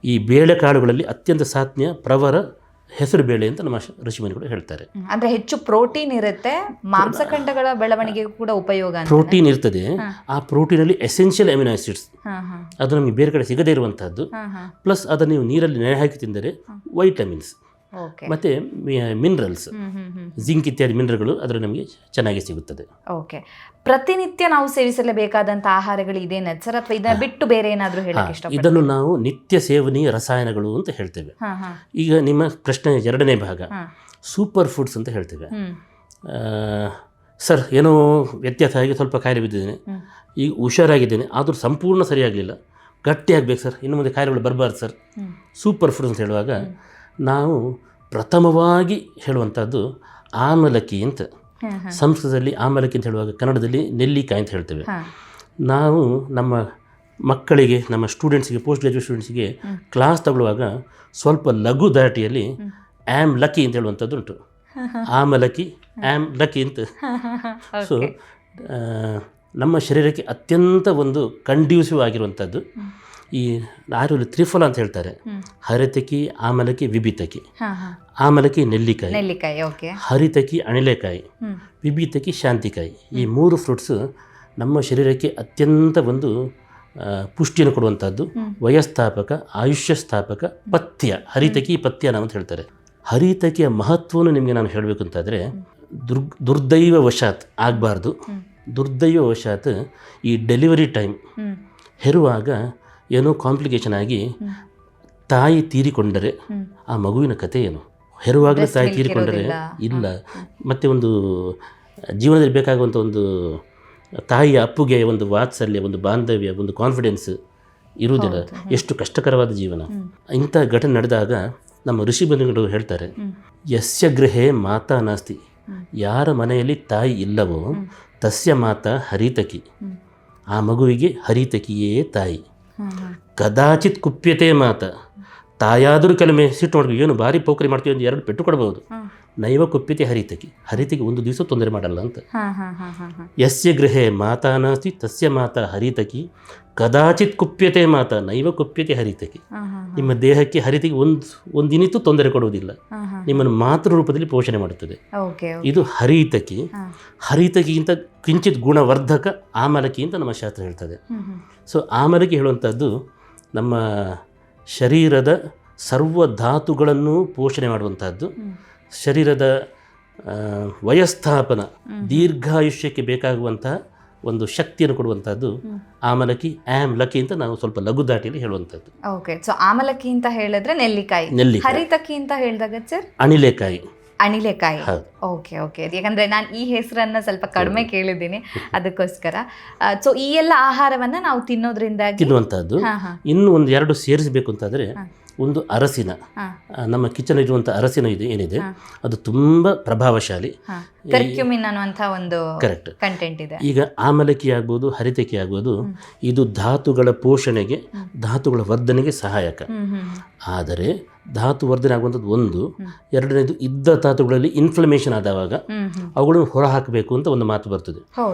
ಈ ಬೇಳೆಕಾಳುಗಳಲ್ಲಿ ಅತ್ಯಂತ ಸಾತ್ನ್ಯ ಪ್ರವರ ಹೆಸರು ಬೇಳೆ ಅಂತ ನಮ್ಮ ಋಷಿಮುನಿಗಳು ಹೇಳ್ತಾರೆ. ಅಂದರೆ ಹೆಚ್ಚು ಪ್ರೋಟೀನ್ ಇರುತ್ತೆ, ಮಾಂಸಖಂಡಗಳ ಬೆಳವಣಿಗೆಗೂ ಕೂಡ ಉಪಯೋಗ. ಪ್ರೋಟೀನ್ ಇರ್ತದೆ, ಆ ಪ್ರೋಟೀನಲ್ಲಿ ಎಸೆನ್ಷಿಯಲ್ ಅಮಿನೋ ಆಸಿಡ್ಸ್ ಅದು ನಮಗೆ ಬೇರೆ ಕಡೆ ಸಿಗದೇ ಇರುವಂಥದ್ದು. ಪ್ಲಸ್ ಅದನ್ನು ನೀವು ನೀರಲ್ಲಿ ನೆನೆ ಹಾಕಿ ತಿಂದರೆ ವೈಟಮಿನ್ಸ್ ಮತ್ತು ಮಿನರಲ್ಸ್, ಜಿಂಕ್ ಇತ್ಯಾದಿ ಮಿನರಲ್ಗಳು ಅದರ ನಮಗೆ ಚೆನ್ನಾಗಿ ಸಿಗುತ್ತದೆ. ಓಕೆ, ಪ್ರತಿನಿತ್ಯ ನಾವು ಸೇವಿಸಲೇಬೇಕಾದಂಥ ಆಹಾರಗಳು ಇದೇನ ಸರ್, ಅಥವಾ ಇದನ್ನ ಬಿಟ್ಟು ಬೇರೆ ಏನಾದರೂ ಹೇಳಕ್ಕೆ ಇಷ್ಟಪಡ್ತೀರಾ? ಇದನ್ನು ನಾವು ನಿತ್ಯ ಸೇವನೀಯ ರಸಾಯನಗಳು ಅಂತ ಹೇಳ್ತೇವೆ. ಈಗ ನಿಮ್ಮ ಪ್ರಶ್ನೆ ಎರಡನೇ ಭಾಗ ಸೂಪರ್ ಫುಡ್ಸ್ ಅಂತ ಹೇಳ್ತೇವೆ. ಸರ್ ಏನೋ ವ್ಯತ್ಯಾಸ ಆಗಿ ಸ್ವಲ್ಪ ಕಾಯಿಲೆ ಬಿದ್ದಿದ್ದೇನೆ, ಈಗ ಹುಷಾರಾಗಿದ್ದೇನೆ, ಆದರೂ ಸಂಪೂರ್ಣ ಸರಿಯಾಗಲಿಲ್ಲ, ಗಟ್ಟಿಯಾಗಬೇಕು ಸರ್, ಇನ್ನು ಮುಂದೆ ಕಾಯಿಲೆಗಳು ಬರಬಾರ್ದು ಸರ್, ಸೂಪರ್ ಫುಡ್ಸ್ ಅಂತ ಹೇಳುವಾಗ ನಾವು ಪ್ರಥಮವಾಗಿ ಹೇಳುವಂಥದ್ದು ಆಮಲಕ್ಕಿ ಅಂತ. ಸಂಸ್ಕೃತದಲ್ಲಿ ಆಮಲಕ್ಕಿ ಅಂತ ಹೇಳುವಾಗ ಕನ್ನಡದಲ್ಲಿ ನೆಲ್ಲಿಕಾಯಿ ಅಂತ ಹೇಳ್ತೇವೆ. ನಾವು ನಮ್ಮ ಮಕ್ಕಳಿಗೆ, ನಮ್ಮ ಸ್ಟೂಡೆಂಟ್ಸಿಗೆ, ಪೋಸ್ಟ್ ಗ್ರಾಜುಯೇಟ್ ಸ್ಟೂಡೆಂಟ್ಸಿಗೆ ಕ್ಲಾಸ್ ತಗೊಳ್ಳುವಾಗ ಸ್ವಲ್ಪ ಲಘು ದಾಟಿಯಲ್ಲಿ ಆ್ಯಮ್ ಲಕ್ಕಿ ಅಂತ ಹೇಳುವಂಥದ್ದು ಉಂಟು. ಆಮಲಕ್ಕಿ, ಆ್ಯಮ್ ಲಕ್ಕಿ ಅಂತ. ಸೊ ನಮ್ಮ ಶರೀರಕ್ಕೆ ಅತ್ಯಂತ ಒಂದು ಕಂಡ್ಯೂಸಿವ್ ಆಗಿರುವಂಥದ್ದು ಈ ಆಯುರ್ವೇದ ತ್ರಿಫಲ ಅಂತ ಹೇಳ್ತಾರೆ. ಹರಿತಕಿ, ಆಮಲಕಿ, ವಿಭಿತಕಿ. ಆಮಲಕಿ ನೆಲ್ಲಿಕಾಯಿ, ಹರಿತಕಿ ಅಣಿಲೆಕಾಯಿ, ವಿಭಿತಕಿ ಶಾಂತಿಕಾಯಿ. ಈ ಮೂರು ಫ್ರೂಟ್ಸ್ ನಮ್ಮ ಶರೀರಕ್ಕೆ ಅತ್ಯಂತ ಒಂದು ಪುಷ್ಟಿಯನ್ನು ಕೊಡುವಂಥದ್ದು, ವಯಸ್ಥಾಪಕ, ಆಯುಷ್ಯ ಸ್ಥಾಪಕ, ಪಥ್ಯ. ಹರಿತಕಿ ಪಥ್ಯ ಅಂತ ಹೇಳ್ತಾರೆ. ಹರಿತಕಿಯ ಮಹತ್ವವನ್ನು ನಿಮಗೆ ನಾನು ಹೇಳಬೇಕು ಅಂತಾದರೆ, ದುರ್ದೈವ ವಶಾತ್ ಆಗಬಾರ್ದು. ದುರ್ದೈವ ವಶಾತ್ ಈ ಡೆಲಿವರಿ ಟೈಮ್ ಹೆರುವಾಗ ಏನೋ ಕಾಂಪ್ಲಿಕೇಶನ್ ಆಗಿ ತಾಯಿ ತೀರಿಕೊಂಡರೆ ಆ ಮಗುವಿನ ಕಥೆ ಏನು? ಹೆರುವಾಗಲೇ ತಾಯಿ ತೀರಿಕೊಂಡರೆ ಇಲ್ಲ, ಮತ್ತು ಒಂದು ಜೀವನದಲ್ಲಿ ಬೇಕಾಗುವಂಥ ಒಂದು ತಾಯಿಯ ಅಪ್ಪುಗೆ ಒಂದು ವಾತ್ಸಲ್ಯ, ಒಂದು ಬಾಂಧವ್ಯ, ಒಂದು ಕಾನ್ಫಿಡೆನ್ಸ್ ಇರುವುದಿಲ್ಲ. ಎಷ್ಟು ಕಷ್ಟಕರವಾದ ಜೀವನ. ಇಂಥ ಘಟನೆ ನಡೆದಾಗ ನಮ್ಮ ಋಷಿಮುನಿಗಳು ಹೇಳ್ತಾರೆ, ಯಸ್ಯ ಗೃಹೇ ಮಾತಾ ನಾಸ್ತಿ, ಯಾರ ಮನೆಯಲ್ಲಿ ತಾಯಿ ಇಲ್ಲವೋ ತಸ್ಯ ಮಾತಾ ಹರಿತಕಿ, ಆ ಮಗುವಿಗೆ ಹರಿತಕಿಯೇ ತಾಯಿ. ಕದಾಚಿತ್ ಕುಪ್ಯತೆ ಮಾತ, ತಾಯಾದರೂ ಕೆಲವೊಮ್ಮೆ ಸಿಟ್ಟು ಮಾಡ್ತೀವಿ, ಏನು ಭಾರಿ ಪೋಖರಿ ಮಾಡ್ತೀವಿ, ಒಂದು ಎರಡು ಪೆಟ್ಟು ಕೊಡಬಹುದು. ನೈವ ಕುಪ್ಯತೆ ಹರಿತಕಿ, ಹರಿತಕಿ ಒಂದು ದಿವಸ ತೊಂದರೆ ಮಾಡಲ್ಲ ಅಂತ. ಯಸ್ಯ ಗೃಹೇ ಮಾತಾ ನಾಸ್ತಿ ತಸ್ಯ ಮಾತಾ ಹರಿತಕಿ, ಕದಾಚಿತ್ ಕುಪ್ಯತೆ ಮಾತಾ ನೈವ ಕುಪ್ಯತೆ ಹರಿತಕಿ. ನಿಮ್ಮ ದೇಹಕ್ಕೆ ಹರಿತಕಿ ಒಂದಿನಿತೂ ತೊಂದರೆ ಕೊಡುವುದಿಲ್ಲ, ನಿಮ್ಮನ್ನು ಮಾತೃ ರೂಪದಲ್ಲಿ ಪೋಷಣೆ ಮಾಡುತ್ತದೆ. ಇದು ಹರಿತಕಿ. ಹರಿತಕಿಗಿಂತ ಕಿಂಚಿತ್ ಗುಣವರ್ಧಕ ಆಮಲಕಿ ಅಂತ ನಮ್ಮ ಶಾಸ್ತ್ರ ಹೇಳ್ತದೆ. ಸೊ ಆಮಲಕಿ ಹೇಳುವಂಥದ್ದು ನಮ್ಮ ಶರೀರದ ಸರ್ವ ಧಾತುಗಳನ್ನು ಪೋಷಣೆ ಮಾಡುವಂಥದ್ದು, ಶರೀರದ ವಯಸ್ಥಾಪನ, ದೀರ್ಘಾಯುಷ್ಯಕ್ಕೆ ಬೇಕಾಗುವಂತಹ ಒಂದು ಶಕ್ತಿಯನ್ನು ಕೊಡುವಂಥದ್ದು ಆಮಲಕಿ, ಆಮ್ ಲಕ್ಕಿ ಅಂತ ನಾವು ಸ್ವಲ್ಪ ಲಘು ದಾಟಿಯಲ್ಲಿ ಹೇಳುವಂಥದ್ದು. ಓಕೆ, ಸೊ ಆಮಲಕ್ಕಿ ಅಂತ ಹೇಳಿದ್ರೆ ನೆಲ್ಲಿಕಾಯಿ, ಹರಿತಕಿ ಅಂತ ಹೇಳಿದಾಗ ಸರ್ ಅಣಿಲೆಕಾಯಿ. ಅಣಿಲೆಕಾಯಿ. ಹೌದು. ಓಕೆ ಓಕೆ, ಯಾಕಂದ್ರೆ ನಾನು ಈ ಹೆಸರನ್ನ ಸ್ವಲ್ಪ ಕಡಿಮೆ ಕೇಳಿದ್ದೀನಿ, ಅದಕ್ಕೋಸ್ಕರ. ಸೊ ಈ ಎಲ್ಲ ಆಹಾರವನ್ನ ನಾವು ತಿನ್ನೋದ್ರಿಂದಾಗಿ ತಿನ್ನುವಂಥದ್ದು. ಇನ್ನು ಒಂದು ಎರಡು ಸೇರಿಸಬೇಕು ಅಂತಾದರೆ, ಒಂದು ಅರಸಿನ, ನಮ್ಮ ಕಿಚನ್ ಇರುವಂಥ ಅರಸಿನ ಏನಿದೆ ಅದು ತುಂಬ ಪ್ರಭಾವಶಾಲಿ. ಕರ್ಕ್ಯುಮಿನ್ ಅನ್ನುವಂಥ ಒಂದು ಕರೆಕ್ಟ್ ಕಂಟೆಂಟ್ ಇದೆ. ಈಗ ಆಮಲಕ್ಕಿ ಆಗ್ಬೋದು, ಹರಿತಕ್ಕಿ ಆಗ್ಬೋದು, ಇದು ಧಾತುಗಳ ಪೋಷಣೆಗೆ, ಧಾತುಗಳ ವರ್ಧನೆಗೆ ಸಹಾಯಕ. ಆದರೆ ಧಾತು ವರ್ಧನೆ ಆಗುವಂಥದ್ದು ಒಂದು. ಎರಡನೇದು, ಇದ್ದ ಧಾತುಗಳಲ್ಲಿ ಇನ್ಫ್ಲಮೇಷನ್ ಆದವಾಗ ಅವುಗಳನ್ನು ಹೊರಹಾಕಬೇಕು ಅಂತ ಒಂದು ಮಾತು ಬರ್ತದೆ.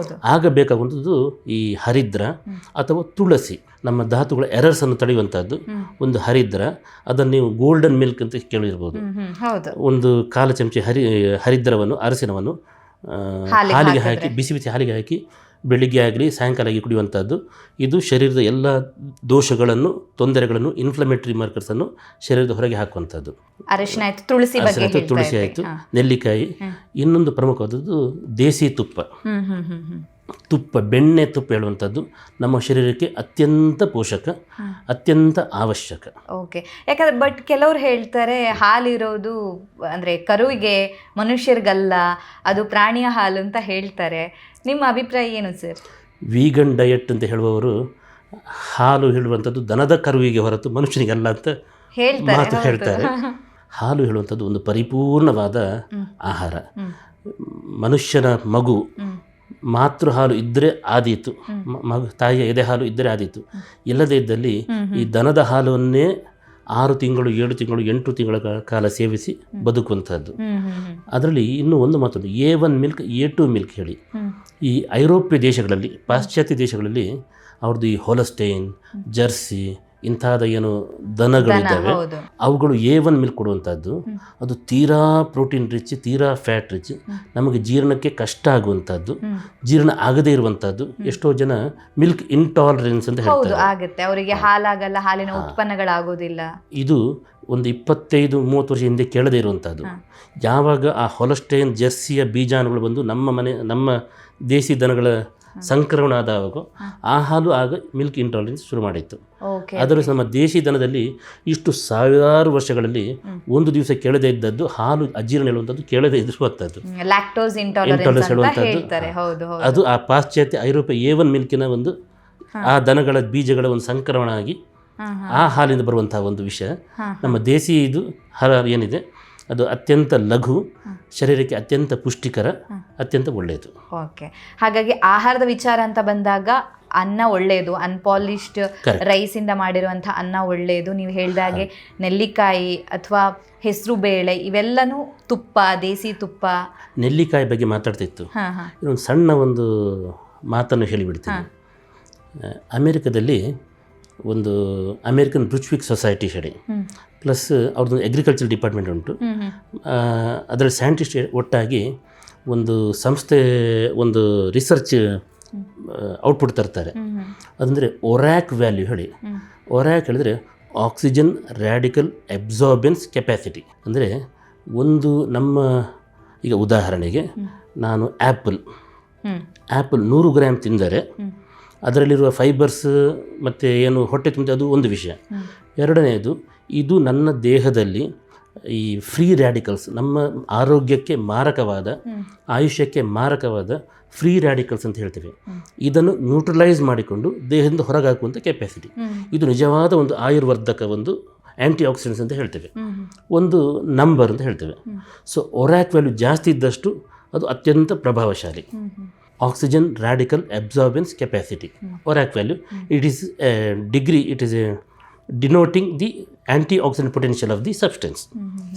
ಆಗ ಬೇಕಾಗುವಂಥದ್ದು ಈ ಹರಿದ್ರ ಅಥವಾ ತುಳಸಿ. ನಮ್ಮ ಧಾತುಗಳ ಎರರ್ಸನ್ನು ತಡೆಯುವಂಥದ್ದು ಒಂದು ಹರಿದ್ರ. ಅದನ್ನು ನೀವು ಗೋಲ್ಡನ್ ಮಿಲ್ಕ್ ಅಂತ ಕೇಳಿರ್ಬೋದು. ಒಂದು ಕಾಲು ಚಮಚೆ ಹರಿದ್ರವನ್ನು, ಅರಸಿನವನ್ನು ಹಾಲಿಗೆ ಹಾಕಿ, ಬಿಸಿ ಬಿಸಿ ಹಾಲಿಗೆ ಹಾಕಿ ಬೆಳಿಗ್ಗೆ ಆಗಲಿ ಸಾಯಂಕಾಲ ಆಗಿ ಕುಡಿಯುವಂಥದ್ದು. ಇದು ಶರೀರದ ಎಲ್ಲ ದೋಷಗಳನ್ನು, ತೊಂದರೆಗಳನ್ನು, ಇನ್ಫ್ಲಮೇಟರಿ ಮಾರ್ಕರ್ಸನ್ನು ಶರೀರದ ಹೊರಗೆ ಹಾಕುವಂಥದ್ದು. ಅರಿಶಿನ ಆಯಿತು, ತುಳಸಿ ಆಯಿತು, ನೆಲ್ಲಿಕಾಯಿ. ಇನ್ನೊಂದು ಪ್ರಮುಖವಾದದ್ದು ದೇಸಿ ತುಪ್ಪ. ತುಪ್ಪ, ಬೆಣ್ಣೆ ತುಪ್ಪ ಹೇಳುವಂಥದ್ದು ನಮ್ಮ ಶರೀರಕ್ಕೆ ಅತ್ಯಂತ ಪೋಷಕ, ಅತ್ಯಂತ ಅವಶ್ಯಕ. ಓಕೆ, ಯಾಕಂದ್ರೆ ಬಟ್ ಕೆಲವ್ರು ಹೇಳ್ತಾರೆ ಹಾಲಿರೋದು ಅಂದರೆ ಕರುವಿಗೆ, ಮನುಷ್ಯರಿಗಲ್ಲ, ಅದು ಪ್ರಾಣಿಯ ಹಾಲು ಅಂತ ಹೇಳ್ತಾರೆ. ನಿಮ್ಮ ಅಭಿಪ್ರಾಯ ಏನು ಸರ್? ವೀಗನ್ ಡಯಟ್ ಅಂತ ಹೇಳುವವರು ಹಾಲು ಹೇಳುವಂಥದ್ದು ದನದ ಕರುವಿಗೆ ಹೊರತು ಮನುಷ್ಯನಿಗಲ್ಲ ಅಂತ ಮಾತು ಹೇಳ್ತಾರೆ. ಹಾಲು ಹೇಳುವಂಥದ್ದು ಒಂದು ಪರಿಪೂರ್ಣವಾದ ಆಹಾರ. ಮನುಷ್ಯನ ಮಗು ಮಾತೃ ಹಾಲು ಇದ್ದರೆ ಆದೀತು, ತಾಯಿಯ ಎದೆ ಹಾಲು ಇದ್ದರೆ ಆದೀತು. ಇಲ್ಲದೇ ಇದ್ದಲ್ಲಿ ಈ ದನದ ಹಾಲನ್ನೇ 6 ತಿಂಗಳು, 7 ತಿಂಗಳು, 8 ತಿಂಗಳ ಕಾಲ ಸೇವಿಸಿ ಬದುಕುವಂಥದ್ದು. ಅದರಲ್ಲಿ ಇನ್ನೂ ಒಂದು ಮಾತೊಂದು, A1 ಮಿಲ್ಕ್, A2 ಮಿಲ್ಕ್ ಹೇಳಿ. ಈ ಐರೋಪ್ಯ ದೇಶಗಳಲ್ಲಿ, ಪಾಶ್ಚಾತ್ಯ ದೇಶಗಳಲ್ಲಿ ಅವ್ರದ್ದು ಈ ಹೋಲಸ್ಟೈನ್, ಜರ್ಸಿ ಇಂಥದ ಏನು ದನಗಳಿದ್ದಾವೆ ಅವುಗಳು A1 ಮಿಲ್ಕ್ ಕೊಡುವಂಥದ್ದು. ಅದು ತೀರಾ ಪ್ರೋಟೀನ್ ರಿಚ್, ತೀರಾ ಫ್ಯಾಟ್ ರಿಚ್, ನಮಗೆ ಜೀರ್ಣಕ್ಕೆ ಕಷ್ಟ ಆಗುವಂಥದ್ದು, ಜೀರ್ಣ ಆಗದೇ ಇರುವಂಥದ್ದು. ಎಷ್ಟೋ ಜನ ಮಿಲ್ಕ್ ಇಂಟಾಲರೆನ್ಸ್ ಅಂತ ಹೇಳ್ತಾರೆ, ಅವರಿಗೆ ಹಾಲಾಗಲ್ಲ, ಹಾಲಿನ ಉತ್ಪನ್ನಗಳಾಗೋದಿಲ್ಲ. ಇದು ಒಂದು 25-30 ವರ್ಷ ಹಿಂದೆ ಕೇಳದೇ ಇರುವಂಥದ್ದು. ಯಾವಾಗ ಆ ಹೊಲಸ್ಟೈನ್, ಜರ್ಸಿಯ ಬೀಜಾಣುಗಳು ಬಂದು ನಮ್ಮ ದೇಸಿ ದನಗಳ ಸಂಕ್ರಮಣ ಆದಾಗ ಆ ಹಾಲು ಆಗ ಮಿಲ್ಕ್ ಇಂಟಾಲರೆನ್ಸ್ ಶುರು ಮಾಡಿತ್ತು. ಅದರ ನಮ್ಮ ದೇಶಿ ದನದಲ್ಲಿ ಇಷ್ಟು ಸಾವಿರಾರು ವರ್ಷಗಳಲ್ಲಿ ಒಂದು ದಿವಸ ಕೇಳದೇ ಇದ್ದದ್ದು ಹಾಲು ಅಜೀರ್ಣ ಹೇಳುವಂಥದ್ದು ಕೇಳದೇ ಇರುವಂಥದ್ದು, ಲ್ಯಾಕ್ಟೋಸ್ ಇಂಟಾಲರೆನ್ಸ್ ಹೇಳುವಂಥದ್ದು. ಅದು ಆ ಪಾಶ್ಚಾತ್ಯ ಐರೋಪ್ಯ A1 ಮಿಲ್ಕಿನ ಒಂದು ಆ ದನಗಳ ಬೀಜಗಳ ಒಂದು ಸಂಕ್ರಮಣ ಆಗಿ ಆ ಹಾಲಿಂದ ಬರುವಂತಹ ಒಂದು ವಿಷಯ. ನಮ್ಮ ದೇಸಿ ಇದು ಹಾಲು ಏನಿದೆ ಅದು ಅತ್ಯಂತ ಲಘು, ಶರೀರಕ್ಕೆ ಅತ್ಯಂತ ಪುಷ್ಟಿಕರ, ಅತ್ಯಂತ ಒಳ್ಳೆಯದು. ಓಕೆ, ಹಾಗಾಗಿ ಆಹಾರದ ವಿಚಾರ ಅಂತ ಬಂದಾಗ ಅನ್ನ ಒಳ್ಳೆಯದು, ಅನ್ಪಾಲಿಶ್ಡ್ ರೈಸಿಂದ ಮಾಡಿರುವಂಥ ಅನ್ನ ಒಳ್ಳೆಯದು. ನೀವು ಹೇಳಿದಾಗೆ ನೆಲ್ಲಿಕಾಯಿ ಅಥವಾ ಹೆಸರು ಬೇಳೆ ಇವೆಲ್ಲನೂ, ತುಪ್ಪ, ದೇಸಿ ತುಪ್ಪ. ನೆಲ್ಲಿಕಾಯಿ ಬಗ್ಗೆ ಮಾತಾಡ್ತಿತ್ತು, ಇನ್ನೊಂದು ಸಣ್ಣ ಒಂದು ಮಾತನ್ನು ಹೇಳಿಬಿಡ್ತೀನಿ. ಅಮೇರಿಕದಲ್ಲಿ ಒಂದು ಅಮೇರಿಕನ್ ಬ್ರುಚ್ವಿಕ್ ಸೊಸೈಟಿ ಹೇಳಿ, ಪ್ಲಸ್ ಅವ್ರದ್ದು ಅಗ್ರಿಕಲ್ಚರ್ ಡಿಪಾರ್ಟ್ಮೆಂಟ್ ಉಂಟು. ಅದರಲ್ಲಿ ಸೈಂಟಿಸ್ಟ್ ಒಟ್ಟಾಗಿ ಒಂದು ಸಂಸ್ಥೆ ಒಂದು ರಿಸರ್ಚ್ ಔಟ್ಪುಟ್ ತರ್ತಾರೆ. ಅದಂದರೆ ಒರ್ಯಾಕ್ ವ್ಯಾಲ್ಯೂ ಹೇಳಿ. ಒರ್ಯಾಕ್ ಹೇಳಿದರೆ ಆಕ್ಸಿಜನ್ ರ್ಯಾಡಿಕಲ್ ಅಬ್ಸಾರ್ಬೆನ್ಸ್ ಕೆಪಾಸಿಟಿ. ಅಂದರೆ ಒಂದು ನಮ್ಮ ಈಗ ಉದಾಹರಣೆಗೆ ನಾನು ಆ್ಯಪಲ್ 100 ಗ್ರಾಮ್ ತಿಂದರೆ ಅದರಲ್ಲಿರುವ ಫೈಬರ್ಸ್ ಮತ್ತು ಏನು ಹೊಟ್ಟೆ ತುಂಬ, ಅದು ಒಂದು ವಿಷಯ. ಎರಡನೆಯದು, ಇದು ನನ್ನ ದೇಹದಲ್ಲಿ ಈ ಫ್ರೀ ರ್ಯಾಡಿಕಲ್ಸ್, ನಮ್ಮ ಆರೋಗ್ಯಕ್ಕೆ ಮಾರಕವಾದ, ಆಯುಷ್ಯಕ್ಕೆ ಮಾರಕವಾದ ಫ್ರೀ ರ್ಯಾಡಿಕಲ್ಸ್ ಅಂತ ಹೇಳ್ತೇವೆ, ಇದನ್ನು ನ್ಯೂಟ್ರಲೈಸ್ ಮಾಡಿಕೊಂಡು ದೇಹದಿಂದ ಹೊರಗೆ ಹಾಕುವಂಥ ಕೆಪಾಸಿಟಿ. ಇದು ನಿಜವಾದ ಒಂದು ಆಯುರ್ವರ್ಧಕ, ಒಂದು ಆ್ಯಂಟಿ ಆಕ್ಸಿಡೆಂಟ್ಸ್ ಅಂತ ಹೇಳ್ತೇವೆ, ಒಂದು ನಂಬರ್ ಅಂತ ಹೇಳ್ತೇವೆ. ಸೊ ಒರ್ಯಾಕ್ ವ್ಯಾಲ್ಯೂ ಜಾಸ್ತಿ ಇದ್ದಷ್ಟು ಅದು ಅತ್ಯಂತ ಪ್ರಭಾವಶಾಲಿ. Oxygen radical absorbance capacity, ORAC value, it is degree, it is denoting the antioxidant potential of the substance.